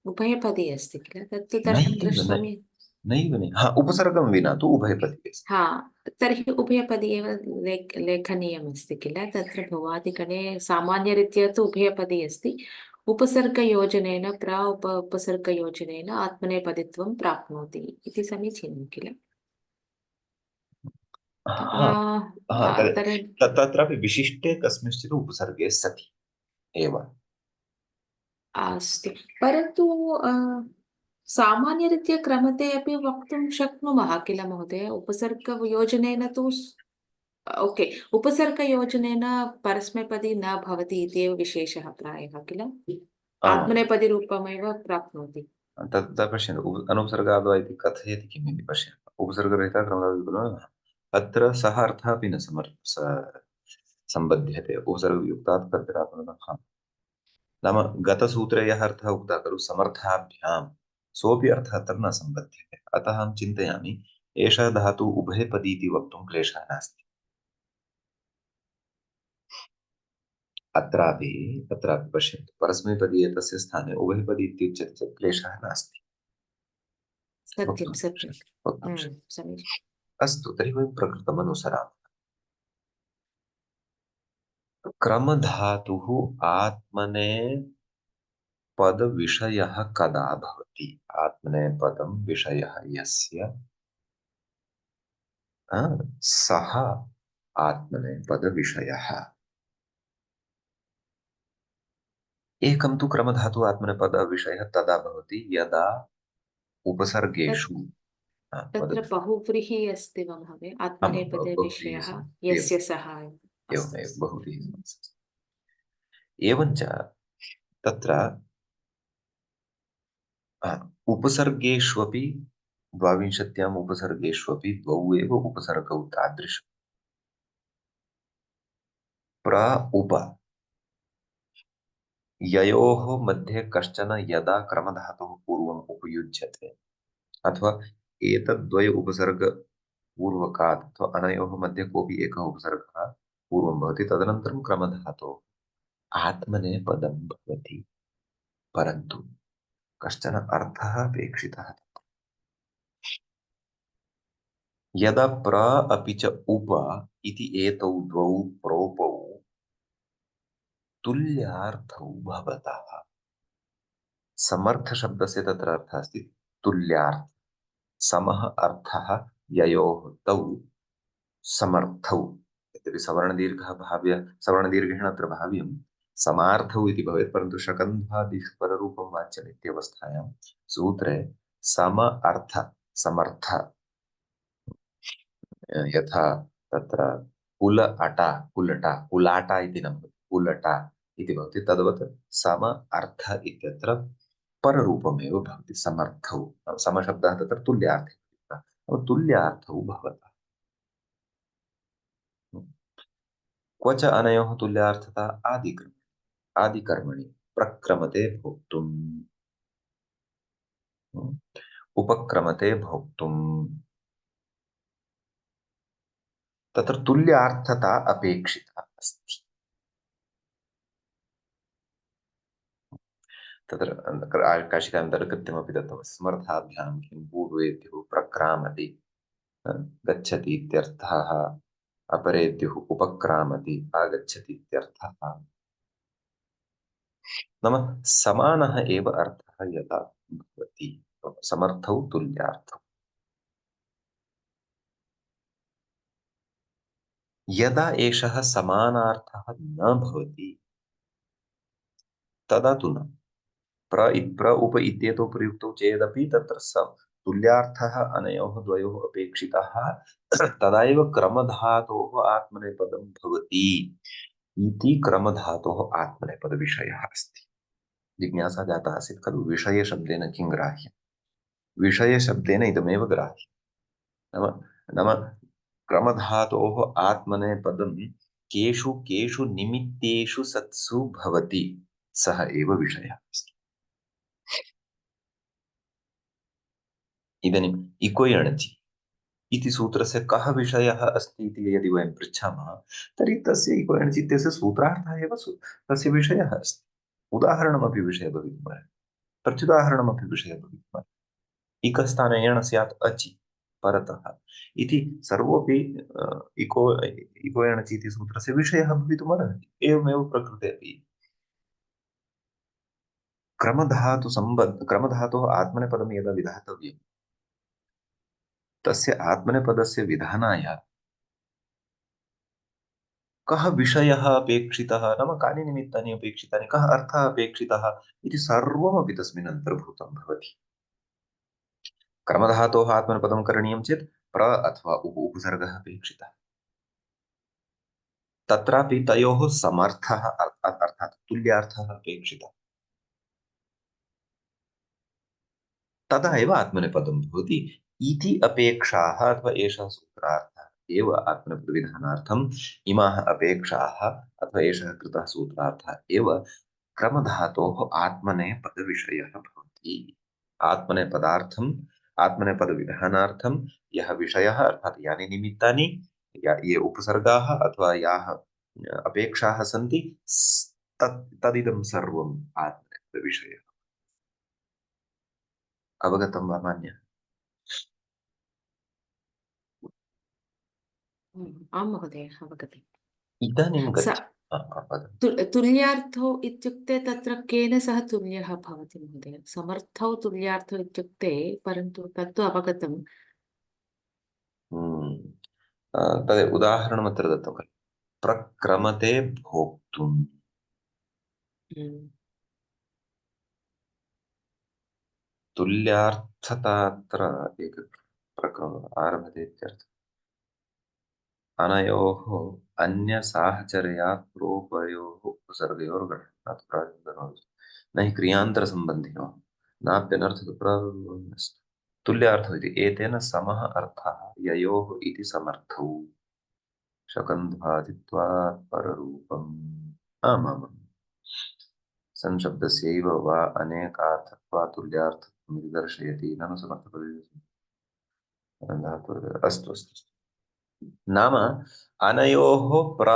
उभयपदी अस्ति किल, तत्तु द्रष्टव्यं। नैव नैव, हा, उपसर्गं विना तु उभयपदी अस्ति। हा, तर्हि उभयपदी एव लेखनीयमस्ति किल। तत्र भवादिगणे सामान्यरीत्या तु उभयपदी अस्ति। उपसर्गयोजनेन उपसर्गयोजनेन आत्मनेपदित्वं प्राप्नोति इति समीचीनं किल। तत्रापि विशिष्टे कस्मिंश्चित् उपसर्गे सति एव। अस्तु, परन्तु सामान्यरीत्या क्रमते अपि वक्तुं शक्नुमः किल महोदय। उपसर्गयोजनेन तु ओके, उपसर्गयोजनेन परस्मैपदी न भवति इत्येव विशेषः प्रायः किल। आत्मनेपदीरूपमेव प्राप्नोति। तत् पश्यन्तु, अनुपसर्गाद्वा इति कथयति किम् इति पश्यन्तु। उपसर्गरहितः क्रमधातुः अत्र सः अर्थः अपि न सम्बध्यते। उपसर्गयुक्तात् कर्तृत्वात्मनः, नाम गतसूत्रे यः अर्थः उक्तः खलु समर्थाभ्यां, सोऽपि अर्थः अत्र न सम्बध्यते। अतः अहं चिन्तयामि एषः धातुः उभयपदी इति वक्तुं क्लेशः नास्ति। अत्रापि पश्यन्तु, परस्मैपदी एतस्य स्थाने उभयपदी इत्युच्यते चेत् क्लेशः नास्ति। सत्यं सत्यं। अस्तु, तर्हि वयं प्रकृतमनुसरामः। क्रमधातुः आत्मनेपदविषयः कदा भवति? आत्मनेपदं विषयः यस्य सः आत्मनेपदविषयः। एकं तु क्रमधातुः आत्मनेपदविषयः तदा भवति यदा उपसर्गेषु तत्र बहुव्रीहि अस्ति वा महोदय, आत्मनेपदविषयः यस्य सः। एवमेव बहुव्रीहि। एवञ्च तत्र उपसर्गेष्वपि 22 उपसर्गेष्वपि द्वौ एव उपसर्गौ तादृशं प्र उप ययोः मध्ये कश्चन यदा क्रमधातुः पूर्वम् उपयुज्यते, अथवा एतद्द्वय उपसर्ग पूर्वकात् अथवा अनयोः मध्ये कोऽपि एकः उपसर्गः पूर्वं भवति, तदनन्तरं क्रमधातोः आत्मनेपदं भवति। परन्तु कश्चन अर्थः अपेक्षितः। यदा प्र अपि च उप इति एतौ द्वौ प्रोपौ तुल्यार्थौ भवतः, समर्थ शब्दस्य तत्र अर्थः अस्ति तुल्यार्थ। समः अर्थः ययोः तौ समर्थौ। यद्यपि सवर्णदीर्घः भाव्य सवर्णदीर्घेण अत्र भाव्यं समार्थौ इति भवेत्, परन्तु शकन्ध्वादिः पररूपं वाच्यम् इत्यवस्थायां सूत्रे सम अर्थ समर्थ यथा तत्र कुल अटा कुलटा कुलाटा इति न भवति, कुलटा इति भवति, तद्वत् सम अर्थ इत्यत्र पररूपमेव भवति समर्थौ। समशब्दः तत्र तुल्यार्थे तुल्यार्थौ भवतः। क्व च अनयोः तुल्यार्थता आदिकर्मणि प्रक्रमते भोक्तुम् उपक्रमते भोक्तुम्। तत्र तुल्यार्थता अपेक्षिता अस्ति। तत्र काशिकान्तर्कृत्यमपि दत्तमस्ति। समर्थाभ्यां किं पूर्वेद्युः प्रक्रामति गच्छति इत्यर्थः, अपरेद्युः उपक्रामति आगच्छति इत्यर्थः। नाम समानः एव अर्थः यदा भवति समर्थौ तुल्यार्थौ। यदा एषः समानार्थः न भवति तदा तु न। प्र उप इत्येतौ प्रयुक्तौ चेदपि तत्र तुल्यार्थः अनयोः द्वयोः अपेक्षितः तदा एव क्रमधातोः आत्मनेपदं भवति इति क्रमधातोः आत्मनेपदविषयः अस्ति। जिज्ञासा जाता आसीत् खलु विषयशब्देन किं ग्राह्यं। विषयशब्देन इदमेव ग्राह्यं। नाम क्रमधातोः आत्मनेपदं केषु केषु निमित्तेषु सत्सु भवति सः एव विषयः अस्ति। इदानीम् इको यणचि इति सूत्रस्य कः विषयः अस्ति इति यदि वयं पृच्छामः तर्हि तस्य इको यणचि इत्यस्य सूत्रार्थः एव तस्य विषयः अस्ति। उदाहरणमपि विषयः भवितुमर्हति, प्रत्युदाहरणमपि विषयः भवितुमर्हति। इकस्थाने यण स्यात् अचि परतः इति सर्वोऽपि इको यणचि इति सूत्रस्य विषयः भवितुमर्हति। एवमेव प्रकृते अपि क्रमधातोः आत्मनेपदं यदा विधातव्यं तस्य आत्मनेपदस्य विधानाय कः विषयः अपेक्षितः, नाम कानि निमित्तानि अपेक्षितानि, कः अर्थः अपेक्षितः इति सर्वमपि तस्मिन् अन्तर्भूतं भवति। क्रमधातोः आत्मनेपदं करणीयं चेत् प्र अथवा उपसर्गः अपेक्षितः। तत्रापि तयोः समर्थः अर्थात् तुल्यार्थः अपेक्षितः। तदा एव आत्मनेपदं भवति इति अपेक्षाः अथवा एषः सूत्रार्थः एव आत्मनेपदविधानार्थम् इमाः अपेक्षाः अथवा एषः कृतः सूत्रार्थः एव क्रमधातोः आत्मनेपदविषयः भवति। आत्मनेपदार्थम् आत्मनेपदविधानार्थं यः विषयः अर्थात् यानि निमित्तानि ये उपसर्गाः अथवा याः अपेक्षाः सन्ति तदिदं सर्वम् आत्मनेपदविषयः। अवगतं वा मान्यः? आं महोदय अवगतम्। इदानीं तुल्यार्थौ इत्युक्ते तत्र केन सह तुल्यः भवति महोदय? समर्थौ तुल्यार्थौ इत्युक्ते परन्तु तत्तु अवगतम्। तद् उदाहरणमत्र दत्तं खलु प्रक्रमते भोक्तुम्। तुल्यार्थता अत्र आरभते इत्यर्थः। अनयोः अन्यसाहचर्यात् प्रोपयोः उपसर्गयोर्गठनात् प्रातिपदिकं न हि क्रियान्तरसम्बन्धिनोः नाप्यनर्थकप्रातिपदिकम्। तुल्यार्थः इति एतेन समः अर्थः ययोः इति समर्थौ शकन्ध्वादित्वात् पररूपम्। आमामाम् संशब्दस्यैव वा अनेकार्थत्वात् तुल्यार्थत्वमिति दर्शयति ननु समर्थपदविषये। अस्तु अस्तु। नाम अनयोः प्र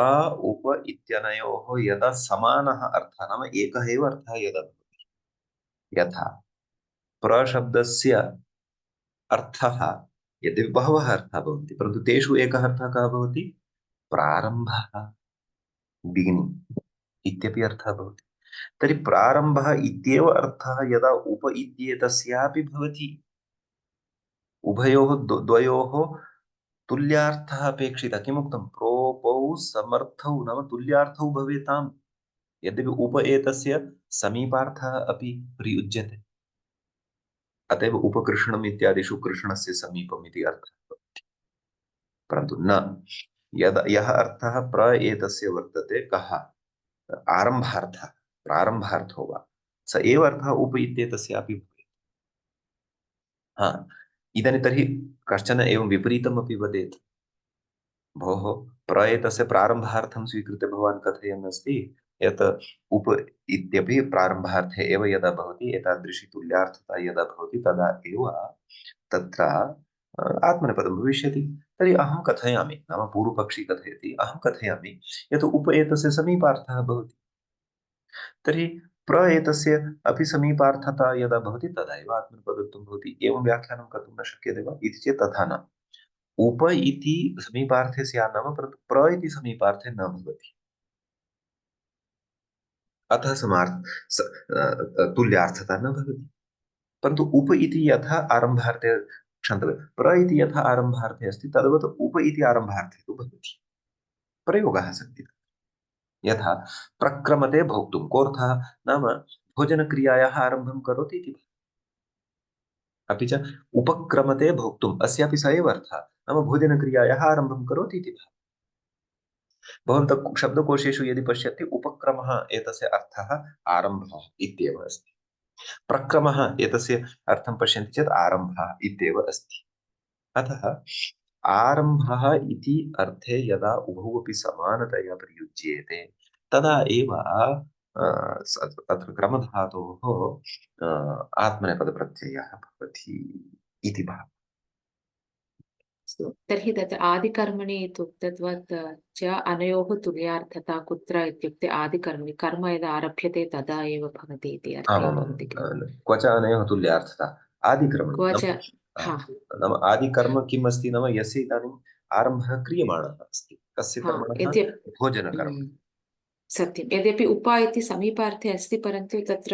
उप इत्यनयोः यदा समानः अर्थः नाम एकः एव अर्थः यदा भवति, यथा प्रशब्दस्य अर्थः यद्यपि बहवः अर्थाः भवन्ति परन्तु तेषु एकः अर्थः कः भवति? प्रारम्भः, बिगिनिङ्ग् इत्यपि अर्थः भवति। तर्हि प्रारम्भः इत्येव अर्थः यदा उप इत्येतस्यापि भवति, उभयोः द्वयोः तुल्यार्थः अपेक्षितः। किमुक्तं? प्रोपौ समर्थौ नाम तुल्यार्थौ भवेताम्। यद्यपि उप एतस्य समीपार्थः अपि प्रयुज्यते, अतएव उपकृष्णम् इत्यादिषु कृष्णस्य समीपम् इति अर्थः। परन्तु न, यः अर्थः प्र एतस्य वर्तते, कः? आरम्भार्थः, प्रारम्भार्थो वा, स एव अर्थः उप इत्येतस्यापि भवेत्। हा, इदानीं तर्हि कश्चन एवं विपरीतमपि वदेत्, भोः प्र एतस्य प्रारम्भार्थं स्वीकृत्य भवान् कथयन् अस्ति यत् उप इत्यपि प्रारम्भार्थे एव यदा भवति, एतादृशी तुल्यार्थता यदा भवति तदा एव तत्र आत्मनेपदं भविष्यति। तर्हि अहं कथयामि, नाम पूर्वपक्षी कथयति, अहं कथयामि यत् उप एतस्य समीपार्थः भवति। तर्हि प्र एतस्य अपि समीपार्थता यदा भवति तदा एव आत्मनेपदत्वं भवति। एवं व्याख्यानं कर्तुं न शक्यते वा इति चेत् तथा न। उप इति समीपार्थे स्यात् नाम, परन्तु प्र इति समीपार्थे न भवति। अतः तुल्यार्थता न भवति। परन्तु उप इति यथा आरम्भार्थे, क्षन्तव्यं, प्र इति यथा आरम्भार्थे अस्ति तद्वत् उप इति आरम्भार्थे तु भवति। प्रयोगः सन्ति। यथा प्रक्रमते भोक्तुं, कोऽर्थः? नाम भोजनक्रियायाः आरम्भं करोति इति। अपि च उपक्रमते भोक्तुम्, अस्यापि स एव अर्थः, नाम भोजनक्रियायाः आरम्भं करोति इति। भवन्तः शब्दकोशेषु यदि पश्यन्ति, उपक्रमः एतस्य अर्थः आरम्भः इत्येव अस्ति। प्रक्रमः एतस्य अर्थं पश्यन्ति चेत् आरम्भः इत्येव अस्ति। अतः आरम्भः इति अर्थे यदा उभौ अपि समानतया प्रयुज्येते तदा एव तत्र क्रमधातोः आत्मनेपदप्रत्ययः भवति इति भावः। तर्हि तत् आदिकर्मणि इत्युक्तत्वात् च अनयोः तुल्यार्थता कुत्र इत्युक्ते आदिकर्मणि कर्म यदा आरभ्यते तदा एव भवति इति अर्थः भवति किल? क्व च अनयोः तुल्यार्थता आदिकर्मणि क्व च नाम आदिकर्म किम् अस्ति? नाम यस्य इदानीम् आरम्भः क्रियमाणः अस्ति, कस्य कर्मणः? भोजनकर्म। सत्यं, यद्यपि उप इति समीपार्थे अस्ति परन्तु तत्र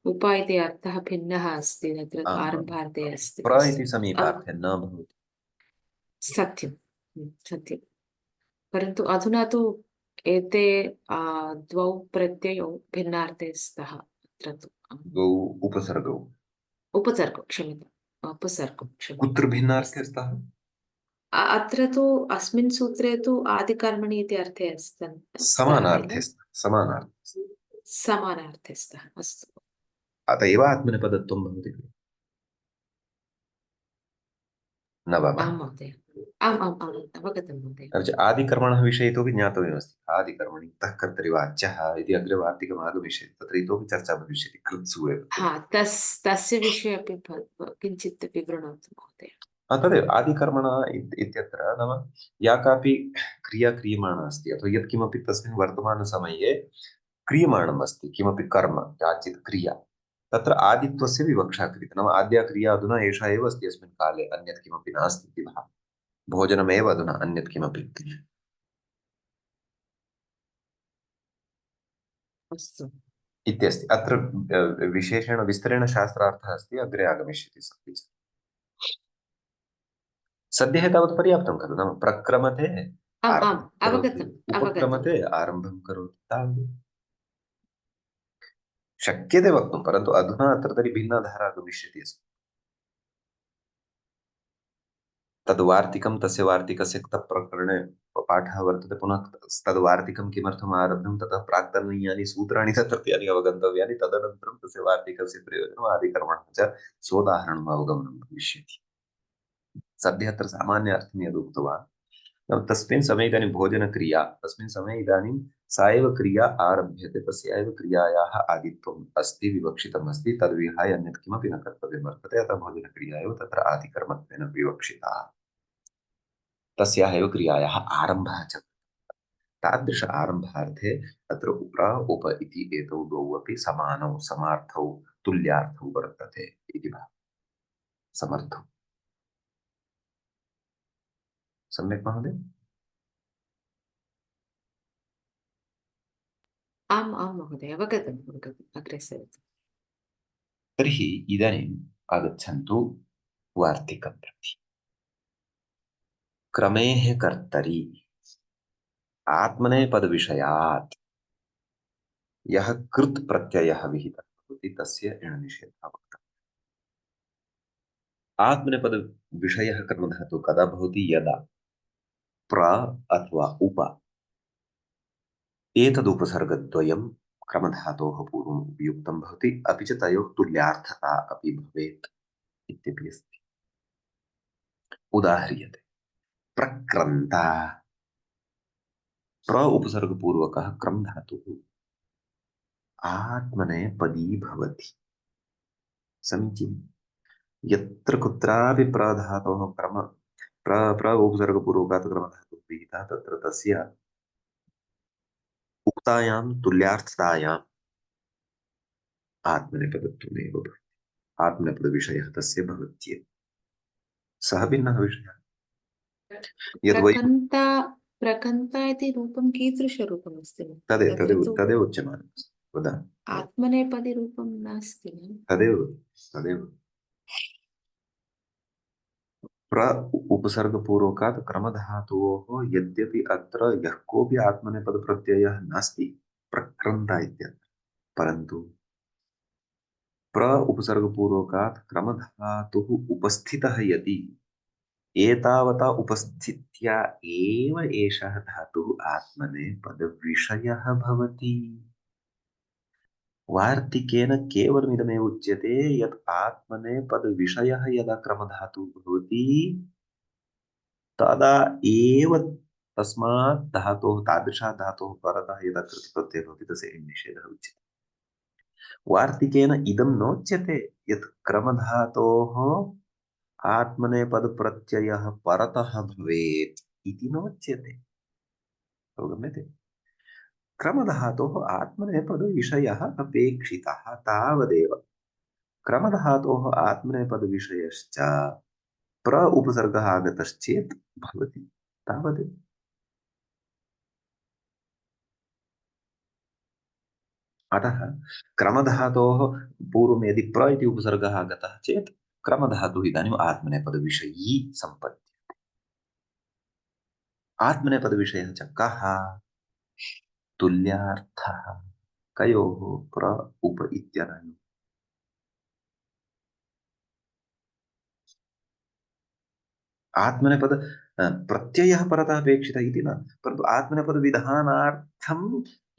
उप इति अर्थः भिन्नः अस्ति, तत्र आरम्भार्थे अस्ति। प्र इति समीपार्थे न भवति। सत्यं, सत्यं। परन्तु अधुना तु एते द्वौ प्रत्ययौ भिन्नार्थे स्तः। अत्र तु द्वौ उपसर्गौ, उपसर्गौ, क्षम्यताम्, उपसर्गौ, कुत्र क्षम्यताम्। भिन्नार्थे स्तः? अत्र तु अस्मिन् सूत्रे तु आदिकर्मणि इति अर्थे स्तः किल? समानार्थे स्तः, समानार्थे। समानार्थे स्तः, अस्तु। अत एव आत्मनेपदत्वं भवति न वा? आम् महोदय, आम् आम् आम्, अवगतं महोदय। अपि च आदिकर्मणः विषये इतोपि ज्ञातव्यमस्ति। आदिकर्मणि तः कर्तरि वाच्यः इति अग्रे वार्तिकम् आगमिष्यति, तत्र इतोपि चर्चा भविष्यति कृत्सु एव। तस्य विषये अपि किञ्चित् विवृणोतु महोदय। तदेव आदिकर्मणः इत्यत्र नाम या कापि क्रिया क्रियमाणा अस्ति अथवा यत्किमपि तस्मिन् वर्तमानसमये क्रियमाणम् अस्ति, किमपि कर्म, याचित् क्रिया, तत्र आदित्वस्य विवक्षा क्रियते। नाम आद्या क्रिया अधुना एषा एव अस्ति अस्मिन् काले, अन्यत् किमपि नास्ति इति भावः। भोजनमेव अधुना, अन्यत् किमपि अस्तु इत्यस्ति। अत्र विशेषेण विस्तरेण शास्त्रार्थः अस्ति, अग्रे आगमिष्यति सः। सद्यः तावत् पर्याप्तं खलु? नाम प्रक्रमते आरम्भं करोति, उपक्रमते आरम्भं करोति, तावदेव शक्यते वक्तुं। परन्तु अधुना अत्र तर्हि भिन्ना धारा आगमिष्यति अस्ति। तद् वार्तिकं, तस्य वार्तिकस्य प्रकरणे पाठः वर्तते। पुनः तद् वार्तिकं किमर्थम् आरब्धं, ततः प्राक्तनीयानि सूत्राणि तत्रत्यानि अवगन्तव्यानि, तदनन्तरं तस्य वार्तिकस्य प्रयोजनम् आदिकर्मणः च सोदाहरणम् अवगमनं भविष्यति। सद्यः अत्र सामान्यार्थं यद् उक्तवान्, तस्मिन् समये इदानीं भोजनक्रिया, तस्मिन् समये इदानीं सा एव क्रिया आरभ्यते, तस्या एव क्रियायाः आदित्वम् अस्ति, विवक्षितम् अस्ति, तद्विहाय अन्यत् किमपि न कर्तव्यं वर्तते। अतः भोजनक्रिया एव तत्र आदिकर्मत्वेन विवक्षिता, तस्याः एव क्रियायाः आरम्भः च। तादृश आरम्भार्थे अत्र उप इति एतौ द्वौ अपि समानौ, समार्थौ, तुल्यार्थौ वर्तते इति भावः। समर्थौ। सम्यक् महोदय? आम् आम् महोदय, अवगतम् अवगतम्, अग्रे सरतु। तर्हि इदानीम् आगच्छन्तु वार्तिकं प्रति। क्रमेः कर्तरि आत्मनेपदविषयात् यः कृत् प्रत्ययः विहितः भवति तस्य इणनिषेधः वक्तव्यः। आत्मनेपदविषयः कर्मधातुः कदा भवति? यदा प्र अथवा उप एतदुपसर्गद्वयं क्रमधातोः पूर्वम् उपयुक्तं भवति, अपि च तयोः तुल्यार्थता अपि भवेत् इत्यपि अस्ति। उदाह्रियते प्रक्रन्ता, प्र उपसर्गपूर्वकः क्रमधातुः आत्मनेपदी भवति। समीचीनम्। यत्र कुत्रापि प्रधातोः क्रम प्र उपसर्गपूर्वकात् क्रमधातुः विहितः तत्र तस्य उक्तायां तुल्यार्थतायाम् आत्मनेपदत्वमेव भवति। आत्मनेपदविषयः तस्य भवत्येव। सः भिन्नः विषयः। यद्वै प्रकन्ता प्रकन्ता इति रूपं कीदृशरूपम् अस्ति? तदेव तत्र तु तदेव उच्यमानमस्ति। वदामि आत्मनेपदी रूपं नास्ति। तदेव तदेव प्र उपसर्गपूर्वकात् क्रमधातोः यद्यपि अत्र यः कोऽपि आत्मनेपदप्रत्ययः नास्ति प्रक्रन्ता इत्यत्र, परन्तु प्र उपसर्गपूर्वकात् क्रमधातुः उपस्थितः यदि एतावता उपस्थित्या एव एषः धातुः आत्मनेपदविषयः भवति। वार्तिकेन केवलमिदमेव उच्यते यत् आत्मनेपदविषयः यदा क्रमधातुः भवति तदा एव तस्मात् धातोः तादृशात् धातोः परतः यदा कृतिप्रत्ययः भवति तस्य निषेधः उच्यते। वार्तिकेन इदं नोच्यते यत् क्रमधातोः आत्मनेपदप्रत्ययः परतः भवेत् इति नोच्यते। अवगम्यते? क्रमधातोः आत्मनेपदविषयः अपेक्षितः तावदेव। क्रमधातोः आत्मनेपदविषयश्च प्र उपसर्गः आगतश्चेत् भवति, तावदेव। अतः क्रमधातोः पूर्वं यदि प्र इति उपसर्गः आगतः चेत् क्रमधातुः इदानीम् आत्मनेपदविषयी सम्पद्यते। आत्मनेपदविषयः च कः? तुल्यार्थः। कयोः? प्र उप इत्यनयोः। आत्मनेपद प्रत्ययः परतः अपेक्षितः इति न, परन्तु आत्मनेपदविधानार्थं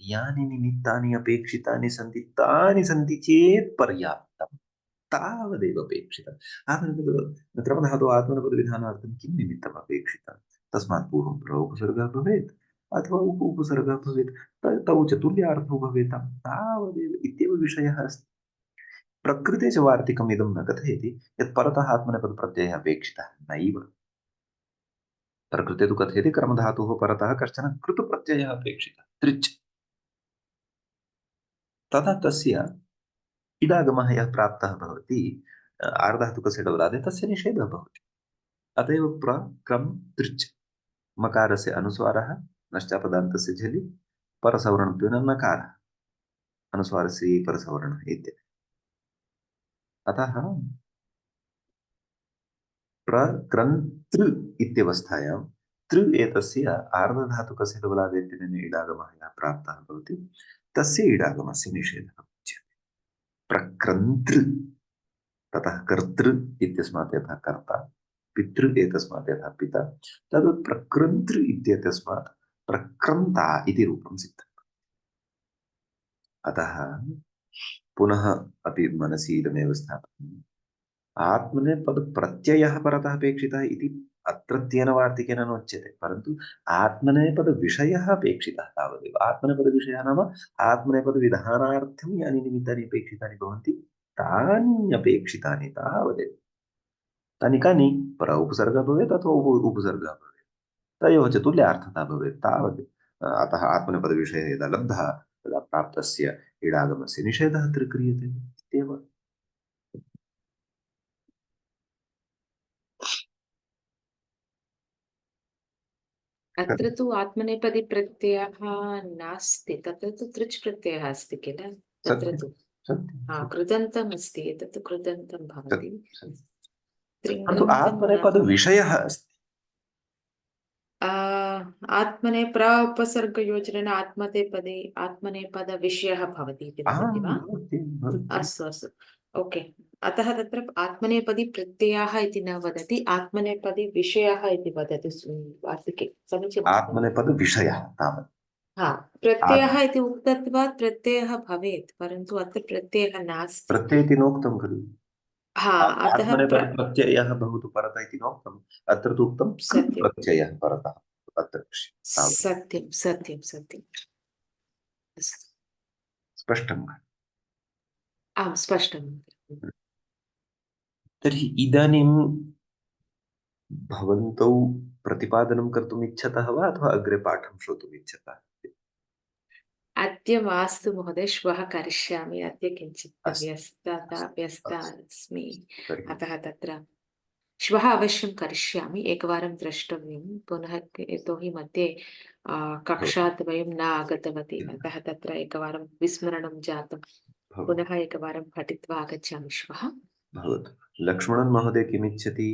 यानि निमित्तानि अपेक्षितानि सन्ति तानि सन्ति चेत् पर्याप्तं, तावदेव अपेक्षितम्। क्रमधातुः आत्मनेपदविधानार्थं किं निमित्तम् अपेक्षितं? तस्मात् पूर्वं प्र उपसर्गः भवेत् अथवा उप उपसर्गः भवेत्, तौ च तुल्यार्थो भवेत्, तावदेव इत्येव विषयः अस्ति। प्रकृते च वार्तिकम् इदं न कथयति यत् परतः आत्मनेपदप्रत्ययः अपेक्षितः, नैव। प्रकृते तु कथयति क्रमधातुः परतः कश्चन कृतप्रत्ययः अपेक्षितः, तृच्। तदा तस्य इडागमः यः प्राप्तः भवति आर्धातुकस्य डौलादे तस्य निषेधः भवति। अत एव प्र क्रम तृच् मकारस्य अनुस्वारः नश्चापदान्तस्य झलि परसवर्णत्वेन नकारः अनुस्वारस्य परसवर्णः इत्येतत्। अतः प्रक्रन्तृ इत्यवस्थायां तृ एतस्य आर्धधातुकस्य डबलादेत्यनेन इडागमः यः प्राप्तः भवति तस्य इडागमस्य निषेधः उच्यते। प्रक्रन्तृ, ततः कर्तृ इत्यस्मात् यथा कर्ता, पितृ एतस्मात् यथा पिता, तद्वत् प्रक्रन्तृ इत्येतस्मात् प्रक्रन्ता इति रूपं सिद्धम्। अतः पुनः अपि मनसि इदमेव स्थापनीयम्। आत्मनेपदप्रत्ययः परतः अपेक्षितः इति अत्रत्येन वार्तिकेन नोच्यते, परन्तु आत्मनेपदविषयः अपेक्षितः तावदेव। आत्मनेपदविषयः नाम आत्मनेपदविधानार्थं यानि निमित्तानि अपेक्षितानि भवन्ति तानि अपेक्षितानि, तावदेव। तानि कानि? पर उपसर्गः भवेत् अथवा उपसर्गः भवेत्, तयोः च तुल्यार्थता भवेत्, तावदेव। अतः आत्मनेपदविषयः यदा लब्धः तदा प्राप्तस्य इडागमस्य निषेधः अत्र क्रियते इत्येव। अत्र तु आत्मनेपदी प्रत्ययः नास्ति, तत्र तु तृच् प्रत्ययः अस्ति किल, तत्र सत्यं तु सत्यं कृदन्तम् अस्ति, एतत् कृदन्तं भवति, सत्यं। परन्तु त्रिङन्तं न भवति। आत्मनेपदविषयः अस्ति। आत्मने प्र उपसर्गयोजनेन आत्मनेपदविषयः भवति इति वदति वा? भवति भवति। अस्तु अस्तु, ओके। अतः तत्र आत्मनेपदी प्रत्ययाः इति न वदति, आत्मनेपदी विषयः इति वदति वार्तिके, समीचीनं। आत्मनेपदविषयः तावत्। हा, प्रत्ययः इति उक्तत्वात् प्रत्ययः भवेत्, परन्तु अत्र प्रत्ययः नास्ति। प्रत्यय नोक्तं खलु। हा, अतः आत्मनेपदप्रत्ययः भवतु परतः इति नोक्तम्। अत्र तु उक्तं कृत् सत्यं प्रत्ययः परतः अत्र तावत्। सत्यं सत्यं सत्यम्। अस्तु। स्पष्टं खलु। आं, स्पष्टं। तर्हि इदानीं भवन्तौ प्रतिपादनं कर्तुम् इच्छतः वा अथवा अग्रे पाठं श्रोतुम् इच्छतः? अद्य मास्तु महोदय, श्वः करिष्यामि, अद्य किञ्चित् अस्तु व्यस्ता अस्तु अस्मि, तर्हि अतः तत्र श्वः अवश्यं करिष्यामि, एकवारं द्रष्टव्यं पुनः, यतोहि मध्ये भवतु कक्षाद्वयं न आगतवती, अतः तत्र एकवारं विस्मरणं जातं, भवतु पुनः एकवारं पठित्वा आगच्छामि श्वः। भवतु। लक्ष्मणन् महोदय किमिच्छति?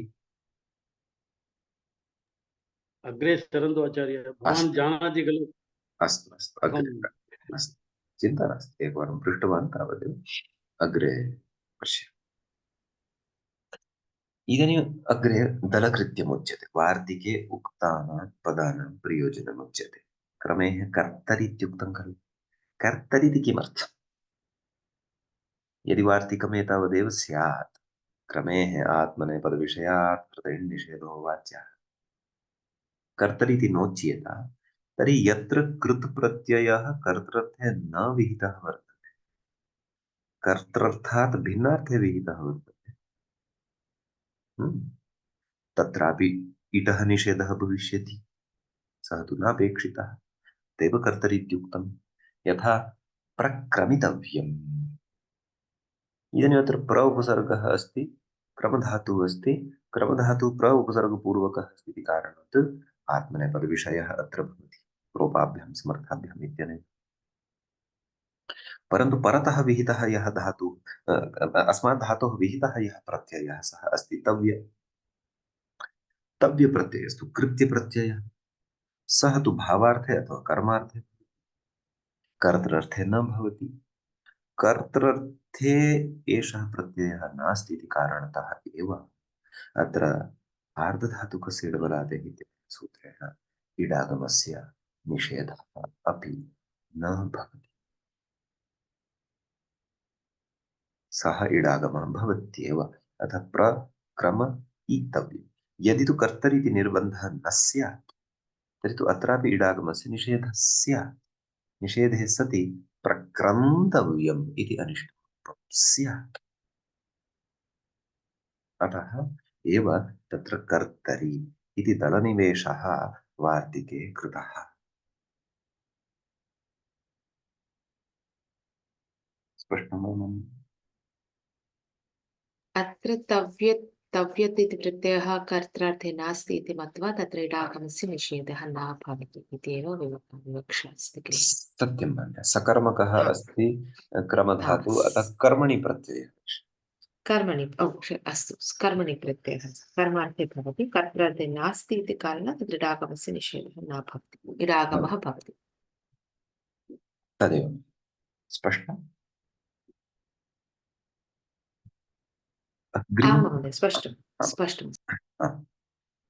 अग्रे सरन्तु आचार्य, भवान् अस्तु जानाति खलु अस्तु अस्तु अहं अग्रे अस्तु, चिन्ता नास्ति, एकवारं पृष्टवान् तावदेव। अग्रे पश्य। इदानीम् अग्रे दलकृत्यमुच्यते। वार्तिके उक्तानां पदानां प्रयोजनमुच्यते। क्रमेः कर्तरीत्युक्तं खलु। कर्तरीति किमर्थम्? यदि वार्तिकम् एतावदेव स्यात्, क्रमेः आत्मनेपदविषयात् कृतेन् निषेधो वाच्यः, कर्तरीति नोच्येत, तर्हि यत्र कृत् प्रत्ययः कर्तृर्थे न विहितः वर्तते, कर्तृर्थात् भिन्नार्थे विहितः वर्तते, तत्रापि इटः निषेधः भविष्यति, सः तु नापेक्षितः, तदेव कर्तरीत्युक्तं। यथा प्रक्रमितव्यम्, इदानीम् अत्र प्र उपसर्गः अस्ति, क्रमधातुः अस्ति, क्रमधातुः प्र उपसर्गपूर्वकः अस्ति इति कारणात् आत्मनेपदविषयः अत्र भवति रूपाभ्यां समर्थाभ्याम् इत्यनेन। परन्तु परतः विहितः यः धातुः, अस्मात् धातोः विहितः यः प्रत्ययः सः अस्ति तव्यप्रत्ययस्तु कृत्यप्रत्ययः, सः तु भावार्थे अथवा कर्मार्थे, कर्तृर्थे न भवति। कर्तृर्थे एषः प्रत्ययः नास्ति इति कारणतः एव अत्र आर्धधातुकस्य इडबलादेः इत्यनेन सूत्रेण इडागमस्य निषेधः अपि न भवति, सः इडागमः भवत्येव। अतः प्रक्रम इतव्यम्। यदि तु कर्तरीति निर्बन्धः न स्यात्, तर्हि तु अत्रापि इडागमस्य निषेधः स्यात्। निषेधे सति प्रक्रन्तव्यम् इति अनिष्टं स्यात्। अतः एव तत्र कर्तरि इति दलनिवेशः वार्तिके कृतः। स्पष्टं वा मम? अत्र तव्यत् इति प्रत्ययः कर्त्रार्थे नास्ति इति मत्वा तत्र इडागमस्य निषेधः न भवति इति एव विवक्षा अस्ति किल। सत्यं महोदय, सकर्मकः हा अस्ति हा क्रमधातुः, अतः कर्मणि प्रत्ययः। कर्मणि, अस्तु, कर्मणि प्रत्ययः कर्मार्थे भवति, कर्त्रार्थे नास्ति इति कारणात् तत्र इडागमस्य निषेधः न भवति, इडागमः भवति। तदेव स्पष्टम्। आं अग्रिमं महोदय, स्पष्टं स्पष्टम्।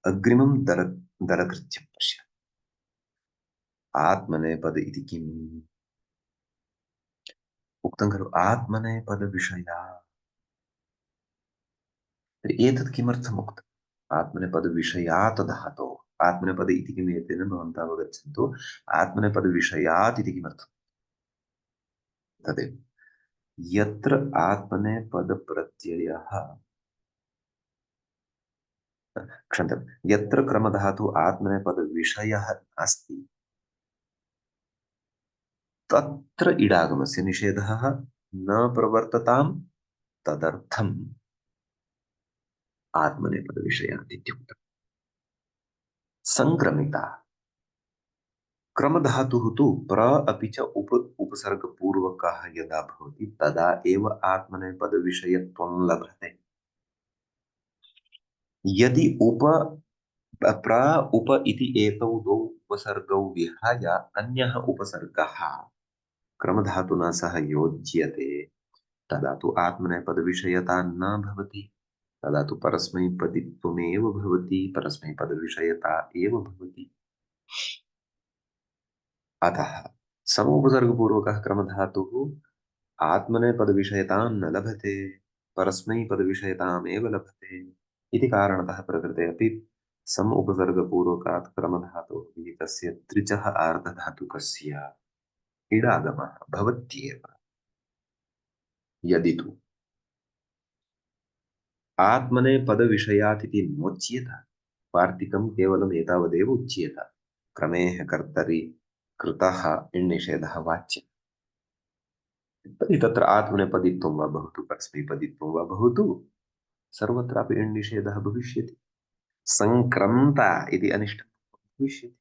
अग्रिमं दलकृत्यं पश्य। आत्मनेपद इति किम् उक्तं खलु, आत्मनेपदविषया। एतत् किमर्थम् उक्तम्? आत्मनेपदविषयात् धातोः, आत्मनेपद इति किम् एतेन भवन्तः अवगच्छन्तु। आत्मनेपदविषयात् इति किमर्थम्? तदेव यत्र आत्मनेपदप्रत्ययः, क्षम्यतां, यत्र क्रमधातुः आत्मनेपदविषयः अस्ति तत्र इडागमस्य निषेधः न प्रवर्तताम्, तदर्थम् आत्मनेपदविषयात् इत्युक्तम्। संक्रमिता क्रमधातुः तु प्र अपि च उपसर्गपूर्वकः यदा भवति तदा एव आत्मनेपदविषयत्वं लभते। यदि प्र उप इति एतौ द्वौ उपसर्गौ विहाय अन्यः उपसर्गः क्रमधातुना सह योज्यते तदा तु आत्मनेपदविषयता न भवति, तदा तु परस्मैपदित्वमेव भवति, परस्मैपदविषयता एव भवति। अतः समोपसर्गपूर्वकः क्रमधातुः आत्मनेपदविषयतां न लभते, परस्मैपदविषयतामेव लभते इति कारणतः प्रकृते अपि सम उपसर्गपूर्वकात् क्रमधातोः विहितस्य त्रिचः आर्धधातुकस्य इडागमः भवत्येव। यदि तु आत्मनेपदविषयात् इति नोच्येत, वार्तिकं केवलम् एतावदेव उच्येत, क्रमेः कर्तरि कृतः इण्निषेधः वाच्यः, तर्हि तत्र आत्मनेपदित्वं वा भवतु परस्मैपदित्वं वा भवतु सर्वत्रापि इण्निषेधः भविष्यति, संक्रन्ता इति अनिष्टं भविष्यति।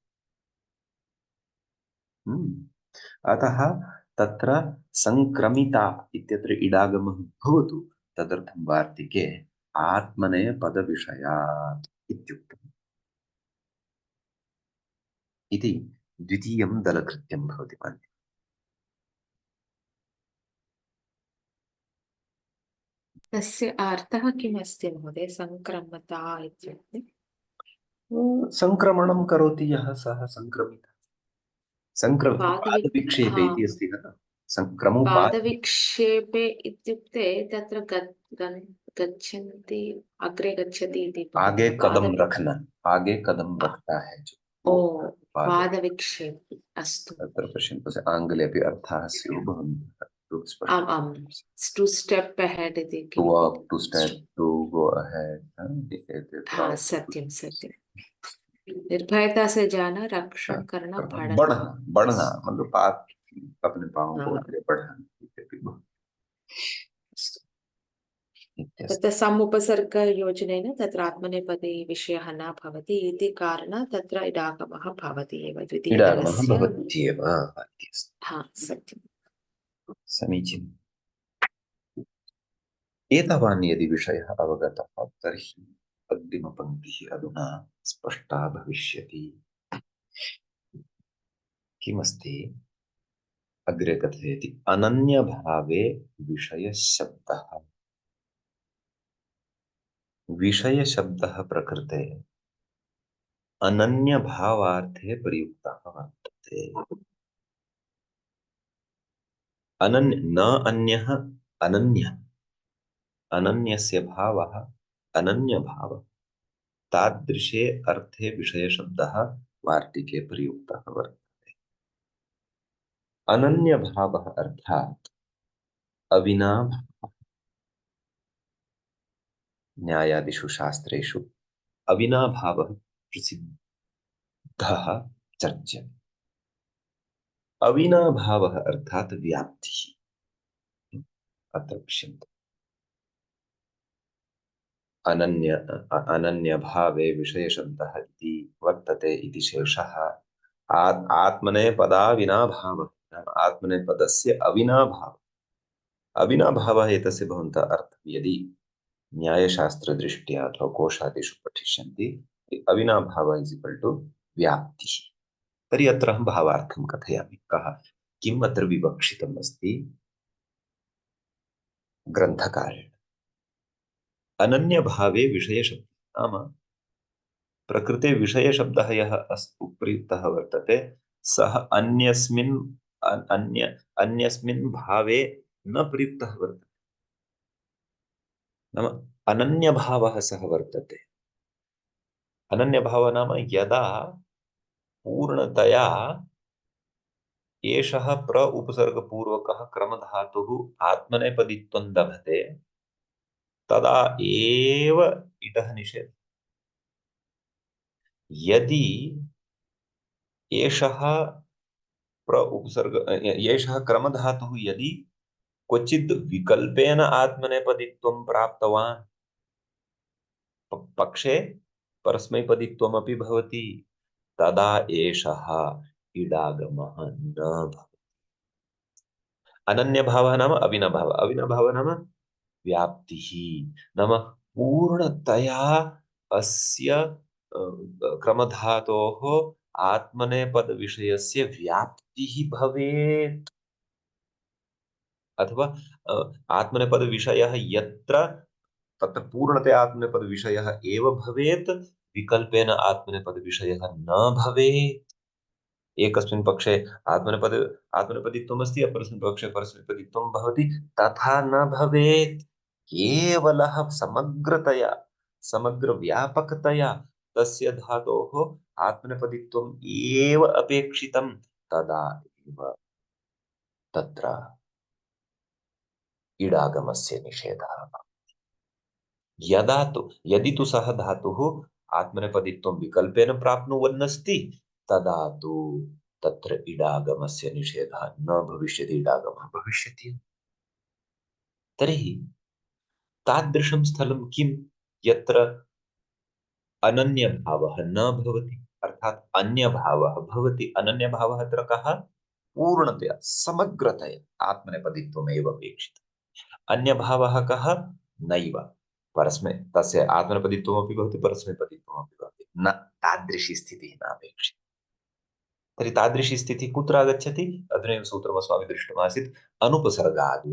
अतः तत्र संक्रमिता इत्यत्र इडागमः भवतु, तदर्थं वार्तिके आत्मनेपदविषयात् इत्युक्तम् इति द्वितीयं दलकृत्यं भवति मन्ये। तस्य अर्थः किमस्ति महोदय, संक्रमता इत्युक्ते? संक्रमणं करोति यः सः संक्रमितः। पादविक्षेपे इति अस्ति न, पादविक्षेपे इत्युक्ते तत्र गच्छन्ति, अग्रे गच्छति इति भवति। आगे कदम रखना, आगे कदम रखता है जो, ओ पादविक्षेप, अस्तु। तत्र पश्यन्तु, आङ्ग्ले अपि अर्थाः स्युः भवन्तः आम् आम्, टु स्टेप् अहेड् इति, to walk, to step, to go ahead. हाँ सत्यं सत्यं। निर्भयता से जाना, रक्षण करना, बढ़ना मतलब अपने पाँव को आगे बढ़ाना। तत्र समुपसर्गयोजनेन तत्र आत्मनेपदी विषयः न भवति इति कारणात् तत्र इडागमः भवति एव द्वितीयदलस्य। भवत्येव। हाँ सत्यं, समीचीनम्। एतावान् यदि विषयः अवगतः तर्हि अग्रिमपङ्क्तिः अधुना स्पष्टा भविष्यति। किमस्ति? अग्रे कथयति, अनन्यभावे विषयशब्दः। विषयशब्दः प्रकृते अनन्यभावार्थे प्रयुक्तः वर्तते। न अन्यः अनन्यः, अनन्यस्य भावः अनन्यभावः, तादृशे अर्थे विषयशब्दः वार्तिके प्रयुक्तः वर्तते। अनन्यभावः अर्थात् अविनाभावः। न्यायादिषु शास्त्रेषु अविनाभावः प्रसिद्धः चर्च्यते। अविनाभावः अर्थात् व्याप्तिः। अत्र पश्यन्तु, अनन्यभावे विषयशब्दः इति वर्तते इति शेषः आत्मनेपदाविनाभावः, आत्मनेपदस्य अविनाभावः। अविनाभावः एतस्य भवन्तः अर्थं यदि न्यायशास्त्रदृष्ट्या अथवा कोशादिषु पठिष्यन्ति, अविनाभावः इस् इक्वल् टु व्याप्तिः। तर्हि अत्र अहं भावार्थं कथयामि। कः किम् अत्र विवक्षितम् अस्ति ग्रन्थकारेण? अनन्यभावे विषयशब्दः नाम प्रकृते विषयशब्दः यः प्रयुक्तः वर्तते, सः अन्यस्मिन् भावे न प्रयुक्तः वर्तते। नाम अनन्यभावः सः वर्तते। अनन्यभावः नाम यदा पूर्णतया एषः प्र उपसर्गपूर्वकः क्रमधातुः आत्मनेपदित्वं लभते, तदा एव इतः निषेधः। यदि एषः क्रमधातुः यदि क्वचित् विकल्पेन आत्मनेपदित्वं प्राप्तवान्, पक्षे परस्मैपदित्वमपि भवति, तदा एषः इडागमः न भवति। अनन्यभावः नाम अविनभावः, अविनभावः नाम व्याप्तिः, नाम पूर्णतया अस्य क्रमधातोः आत्मनेपदविषयस्य व्याप्तिः भवेत्, अथवा आत्मनेपदविषयः यत्र तत्र पूर्णतया आत्मनेपदविषयः एव भवेत्, विकल्पेन आत्मनेपदविषयः न भवेत्। एकस्मिन् पक्षे आत्मनेपदित्वम् अस्ति, अपरस्मिन् पक्षे परस्मैपदित्वं भवति, तथा न भवेत्। केवलः समग्रतया, समग्रव्यापकतया तस्य धातोः आत्मनेपदित्वम् एव अपेक्षितं, तदा एव तत्र इडागमस्य निषेधः। यदि तु सः धातुः आत्मनेपदित्वं विकल्पेन प्राप्नुवन्नस्ति, तदा तु तत्र इडागमस्य निषेधः न भविष्यति, इडागमः भविष्यति। तर्हि तादृशं स्थलं किं यत्र अनन्यभावः न भवति, अर्थात् अन्यभावः भवति। अनन्यभावः अत्र कः? पूर्णतया समग्रतया आत्मनेपदित्वमेव अपेक्षितम्। अन्यभावः कः? नैव, परस्मै तस्य आत्मनेपदित्वमपि भवति, परस्मैपदित्वमपि भवति, न तादृशी स्थितिः नापेक्षिता। तर्हि तादृशी स्थितिः कुत्र आगच्छति? अधुनैव सूत्रम् अस्माभिः दृष्टमासीत्, अनुपसर्गाद्।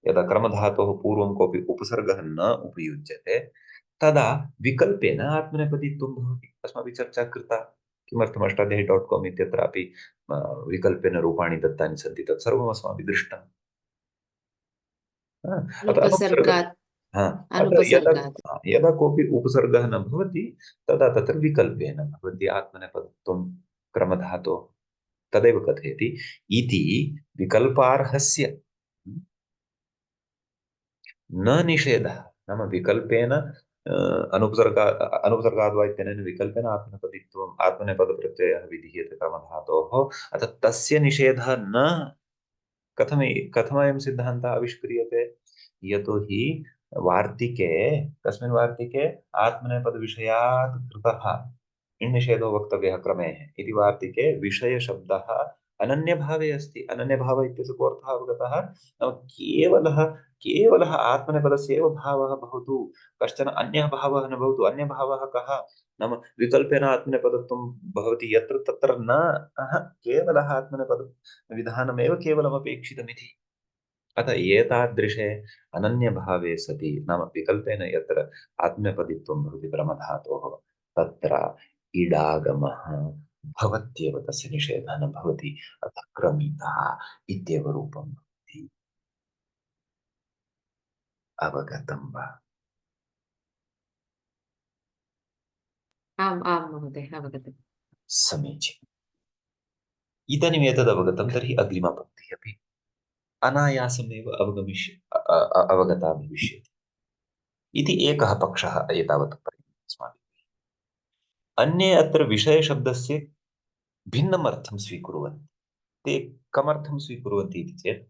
यदा क्रमधातोः पूर्वं कोऽपि उपसर्गः न उपयुज्यते, तदा विकल्पेन आत्मनेपदित्वं भवति। अस्माभिः चर्चा कृता, किमर्थम् अष्टाध्यायी.com इत्यत्रापि विकल्पेन रूपाणि दत्तानि सन्ति, तत्सर्वम् अस्माभिः दृष्टम्। अत्र अनुपसर्गात् अत्र अनुपसर्गात् यदा कोऽपि उपसर्गः न भवति, तदा तत्र विकल्पेन भवति आत्मनेपदत्वं क्रमधातोः। तदेव कथयति, इति विकल्पार्हस्य न निषेधः, नाम विकल्पेन अनुपसर्गाद् वा इत्यनेन विकल्पेन आत्मनेपदित्वम्, आत्मनेपदप्रत्ययः विधीयते क्रमधातोः, अतः तस्य निषेधः न। कथमयं सिद्धान्तः आविष्क्रियते? यतोहि वार्तिके, कस्मिन् वार्तिके? आत्मनेपदविषयात् कृतः इण्निषेधो वक्तव्यः क्रमेः इति वार्तिके विषयशब्दः अनन्यभावे अस्ति। अनन्यभाव इत्यस्य को अर्थः अवगतः? नाम केवलः आत्मनेपदस्य एव भावः भवतु, कश्चन अन्यः भावः न भवतु। अन्यभावः कः? नाम विकल्पेन आत्मनेपदत्वं भवति यत्र तत्र न, केवलः आत्मनेपदविधानमेव केवलमपेक्षितमिति। अतः एतादृशे अनन्यभावे सति, नाम विकल्पेन यत्र आत्मनेपदित्वं भवति क्रमधातोः, तत्र इडागमः भवत्येव, तस्य निषेधः न भवति। अतः क्रमितः इत्येव रूपं भवति। अवगतं वा? आम् आम् महोदय, अवगतम्। समीचीनम्। इदानीम् एतद् अवगतं, तर्हि अग्रिमा पङ्क्तिः अपि अनायासमेव अवगता भविष्यति इति एकः पक्षः एतावत् पर्यन्तम् अस्माभिः। अन्ये अत्र विषयशब्दस्य भिन्नम् अर्थं स्वीकुर्वन्ति। ते कमर्थं स्वीकुर्वन्ति इति चेत्,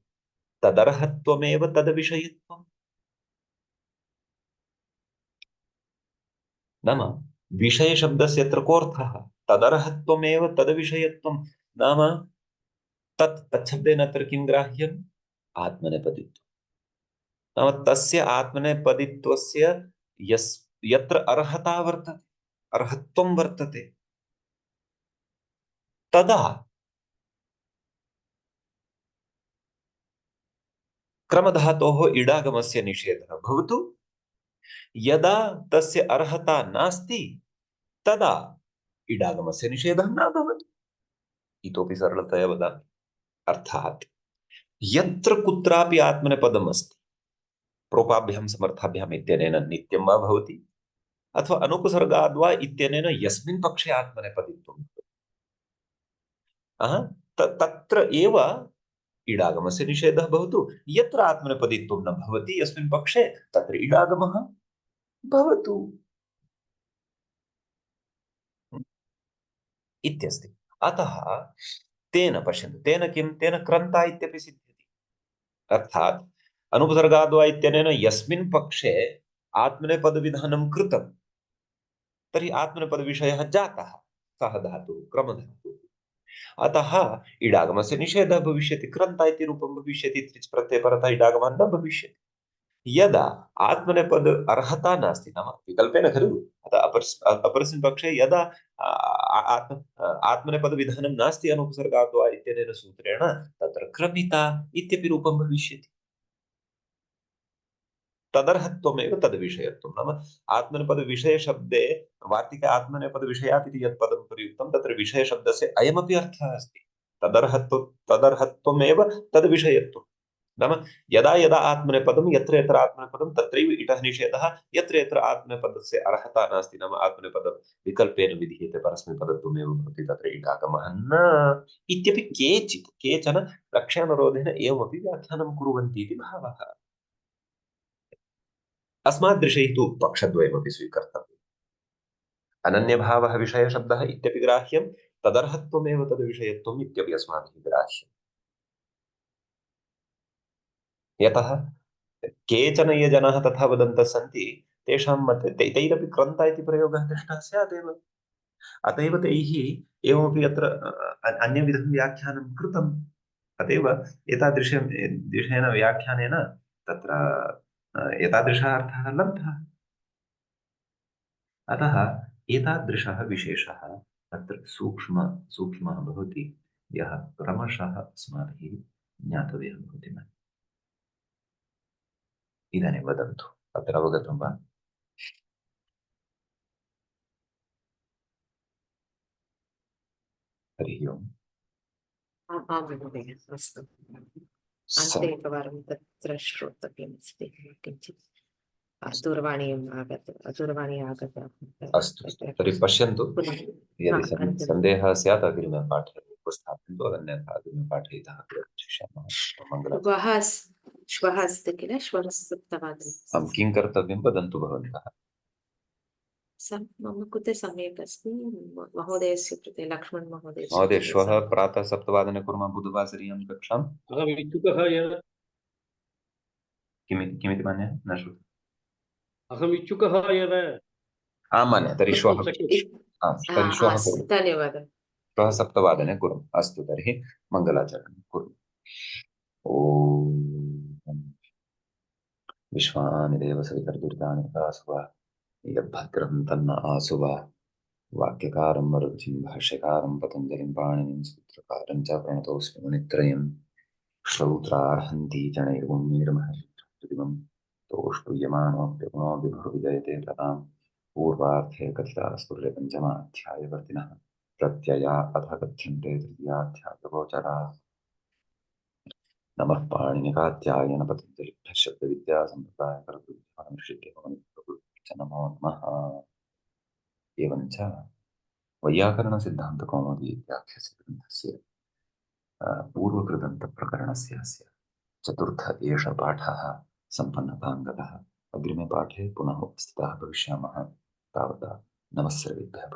तदर्हत्वमेव तद्विषयत्वम्। नाम विषयशब्दस्य अत्र कोऽर्थः? तदर्हत्वमेव तद्विषयत्वम्। नाम तच्छब्देन अत्र किं ग्राह्यम्? आत्मनेपदित्वम्। नाम तस्य आत्मनेपदित्वस्य यत्र अर्हता वर्तते, अर्हत्वं वर्तते, तदा क्रमधातोः इडागमस्य निषेधः भवतु। यदा तस्य अर्हता नास्ति, तदा इडागमस्य निषेधः न भवति। इतोपि सरलतया वदामि, अर्थात् यत्र कुत्रापि आत्मनेपदम् अस्ति, प्रोपाभ्यां समर्थाभ्याम् इत्यनेन नित्यं वा भवति, अथवा अनुपसर्गाद् वा इत्यनेन यस्मिन् पक्षे आत्मनेपदित्वं भवति, तत्र एव इडागमस्य निषेधः भवतु। यत्र आत्मनेपदित्वं न भवति यस्मिन् पक्षे, तत्र इडागमः भवतु इत्यस्ति। अतः तेन पश्यन्तु, तेन किं? तेन क्रन्ता इत्यपि सिद्ध्यति। अर्थात् अनुपसर्गाद् वा इत्यनेन यस्मिन् पक्षे आत्मनेपदविधानं कृतं, तर्हि आत्मनेपदविषयः जातः, सः धातुः क्रमधातुः। अतः इडागमस्य निषेधः भविष्यति, क्रन्त इति रूपं भविष्यति, त्रिच् प्रत्यये परतः इडागमः न भविष्यति। यदा आत्मनेपद अर्हता नास्ति, नाम विकल्पेन खलु, अतः अपरस्मिन् पक्षे यदा आत्मनेपदविधानं नास्ति अनुपसर्गात् वा इत्यनेन सूत्रेण तत्र क्रमिता इत्यपि रूपं भविष्यति। तदर्हत्वमेव तद्विषयत्वं, नाम आत्मनेपदविषयशब्दे वार्तिके आत्मनेपदविषयात् इति यत् पदं प्रयुक्तं तत्र विषयशब्दस्य अयमपि अर्थः अस्ति। तदर्हत्वमेव तद्विषयत्वं, नाम यदा यदा आत्मनेपदं यत्र यत्र आत्मनेपदं तत्रैव इटः निषेधः, यत्र यत्र आत्मनेपदस्य अर्हता नास्ति, नाम आत्मनेपदं विकल्पेन विधीयते परस्मैपदत्वमेव भवति, तत्र इडागमः न इत्यपि केचन लक्ष्यानुरोधेन एवमपि व्याख्यानं कुर्वन्ति इति भावः। अस्मादृशैः तु पक्षद्वयमपि स्वीकर्तव्यम्। अनन्यभावः विषयशब्दः इत्यपि ग्राह्यं, तदर्हत्वमेव तद्विषयत्वम् इत्यपि अस्माभिः ग्राह्यम्। यतः केचन ये जनाः तथा वदन्तः सन्ति, तेषां मते तैरपि क्रन्त इति प्रयोगः दृष्टः स्यादेव। अत एव तैः एवमपि अत्र अन्यविधं व्याख्यानं कृतम्। अत एव एतादृशेन व्याख्यानेन तत्र एतादृशः अर्थः लब्धः। अतः एतादृशः विशेषः तत्र सूक्ष्मः भवति, यः क्रमशः अस्माभिः ज्ञातव्यः भवति। इदानीं वदन्तु, अत्र अवगतं वा? हरिः ओम्। आं महोदय, अस्तु। अन्ते एकवारं तत्र श्रोतव्यमस्ति किञ्चित्। दूरवाणी आगता। अस्तु, तर्हि पश्यन्तु, यदि अन्ते सन्देहः स्यात् अग्रिमे पाठे उपस्थापयन्तु, अन्यथा अग्रिमे पाठे इतः अग्रे पठिष्यामः। मङ्गलम्। श्वः अस्ति किल, श्वः सप्तवादने। किं कर्तव्यं वदन्तु भवन्तः। मम कृते सम्यक् अस्ति, महोदयस्य कृते, लक्ष्मण महोदयस्य महोदय, कृते श्वः प्रातः 7 कुर्मः बुधवासरीयं कक्षाम्। अहम् इच्छुकः एव। किमिति मान्यः? न श्रुतम्। अहम् इच्छुकः एव। मान्य, तर्हि श्वः। तर्हि श्वः कुर्मः। धन्यवादः। श्वः 7 कुर्मः। अस्तु, तर्हि मङ्गलाचरणं कुर्मः। ॐ विश्वानि देव सवितर्दुरितानि आसुवा, यद्भद्रं तन्न आसुवा। वाक्यकारं वररुचिं भाष्यकारं पतञ्जलिं पाणिनिं सूत्रकारं च प्रणतोऽस्मि मुनित्रयम्। श्रौत्रार्हन्ति च नैर्गुण्यैर्महर्षिदिवं तोष्टुयमानोऽप्यगुणो विभुर्विजयते ततां। पूर्वार्धे कथिता स्फुर्यपञ्चमाध्यायवर्तिनः प्रत्यया अथ कथ्यन्ते तृतीयाध्यायगोचराः। नमः पाणिनिकात्यायन पतञ्जलिभ्यः शब्दविद्यासम्प्रदायकर्तृभ्यः नमो नमः। एवञ्च वैयाकरणसिद्धान्तकौमुदी इत्याख्यस्य ग्रन्थस्य पूर्वकृदन्तप्रकरणस्य अस्य चतुर्थ एष पाठः सम्पन्नताङ्गतः। अग्रिमे पाठे पुनः उपस्थिताः भविष्यामः। तावता नमः सर्वेभ्यः।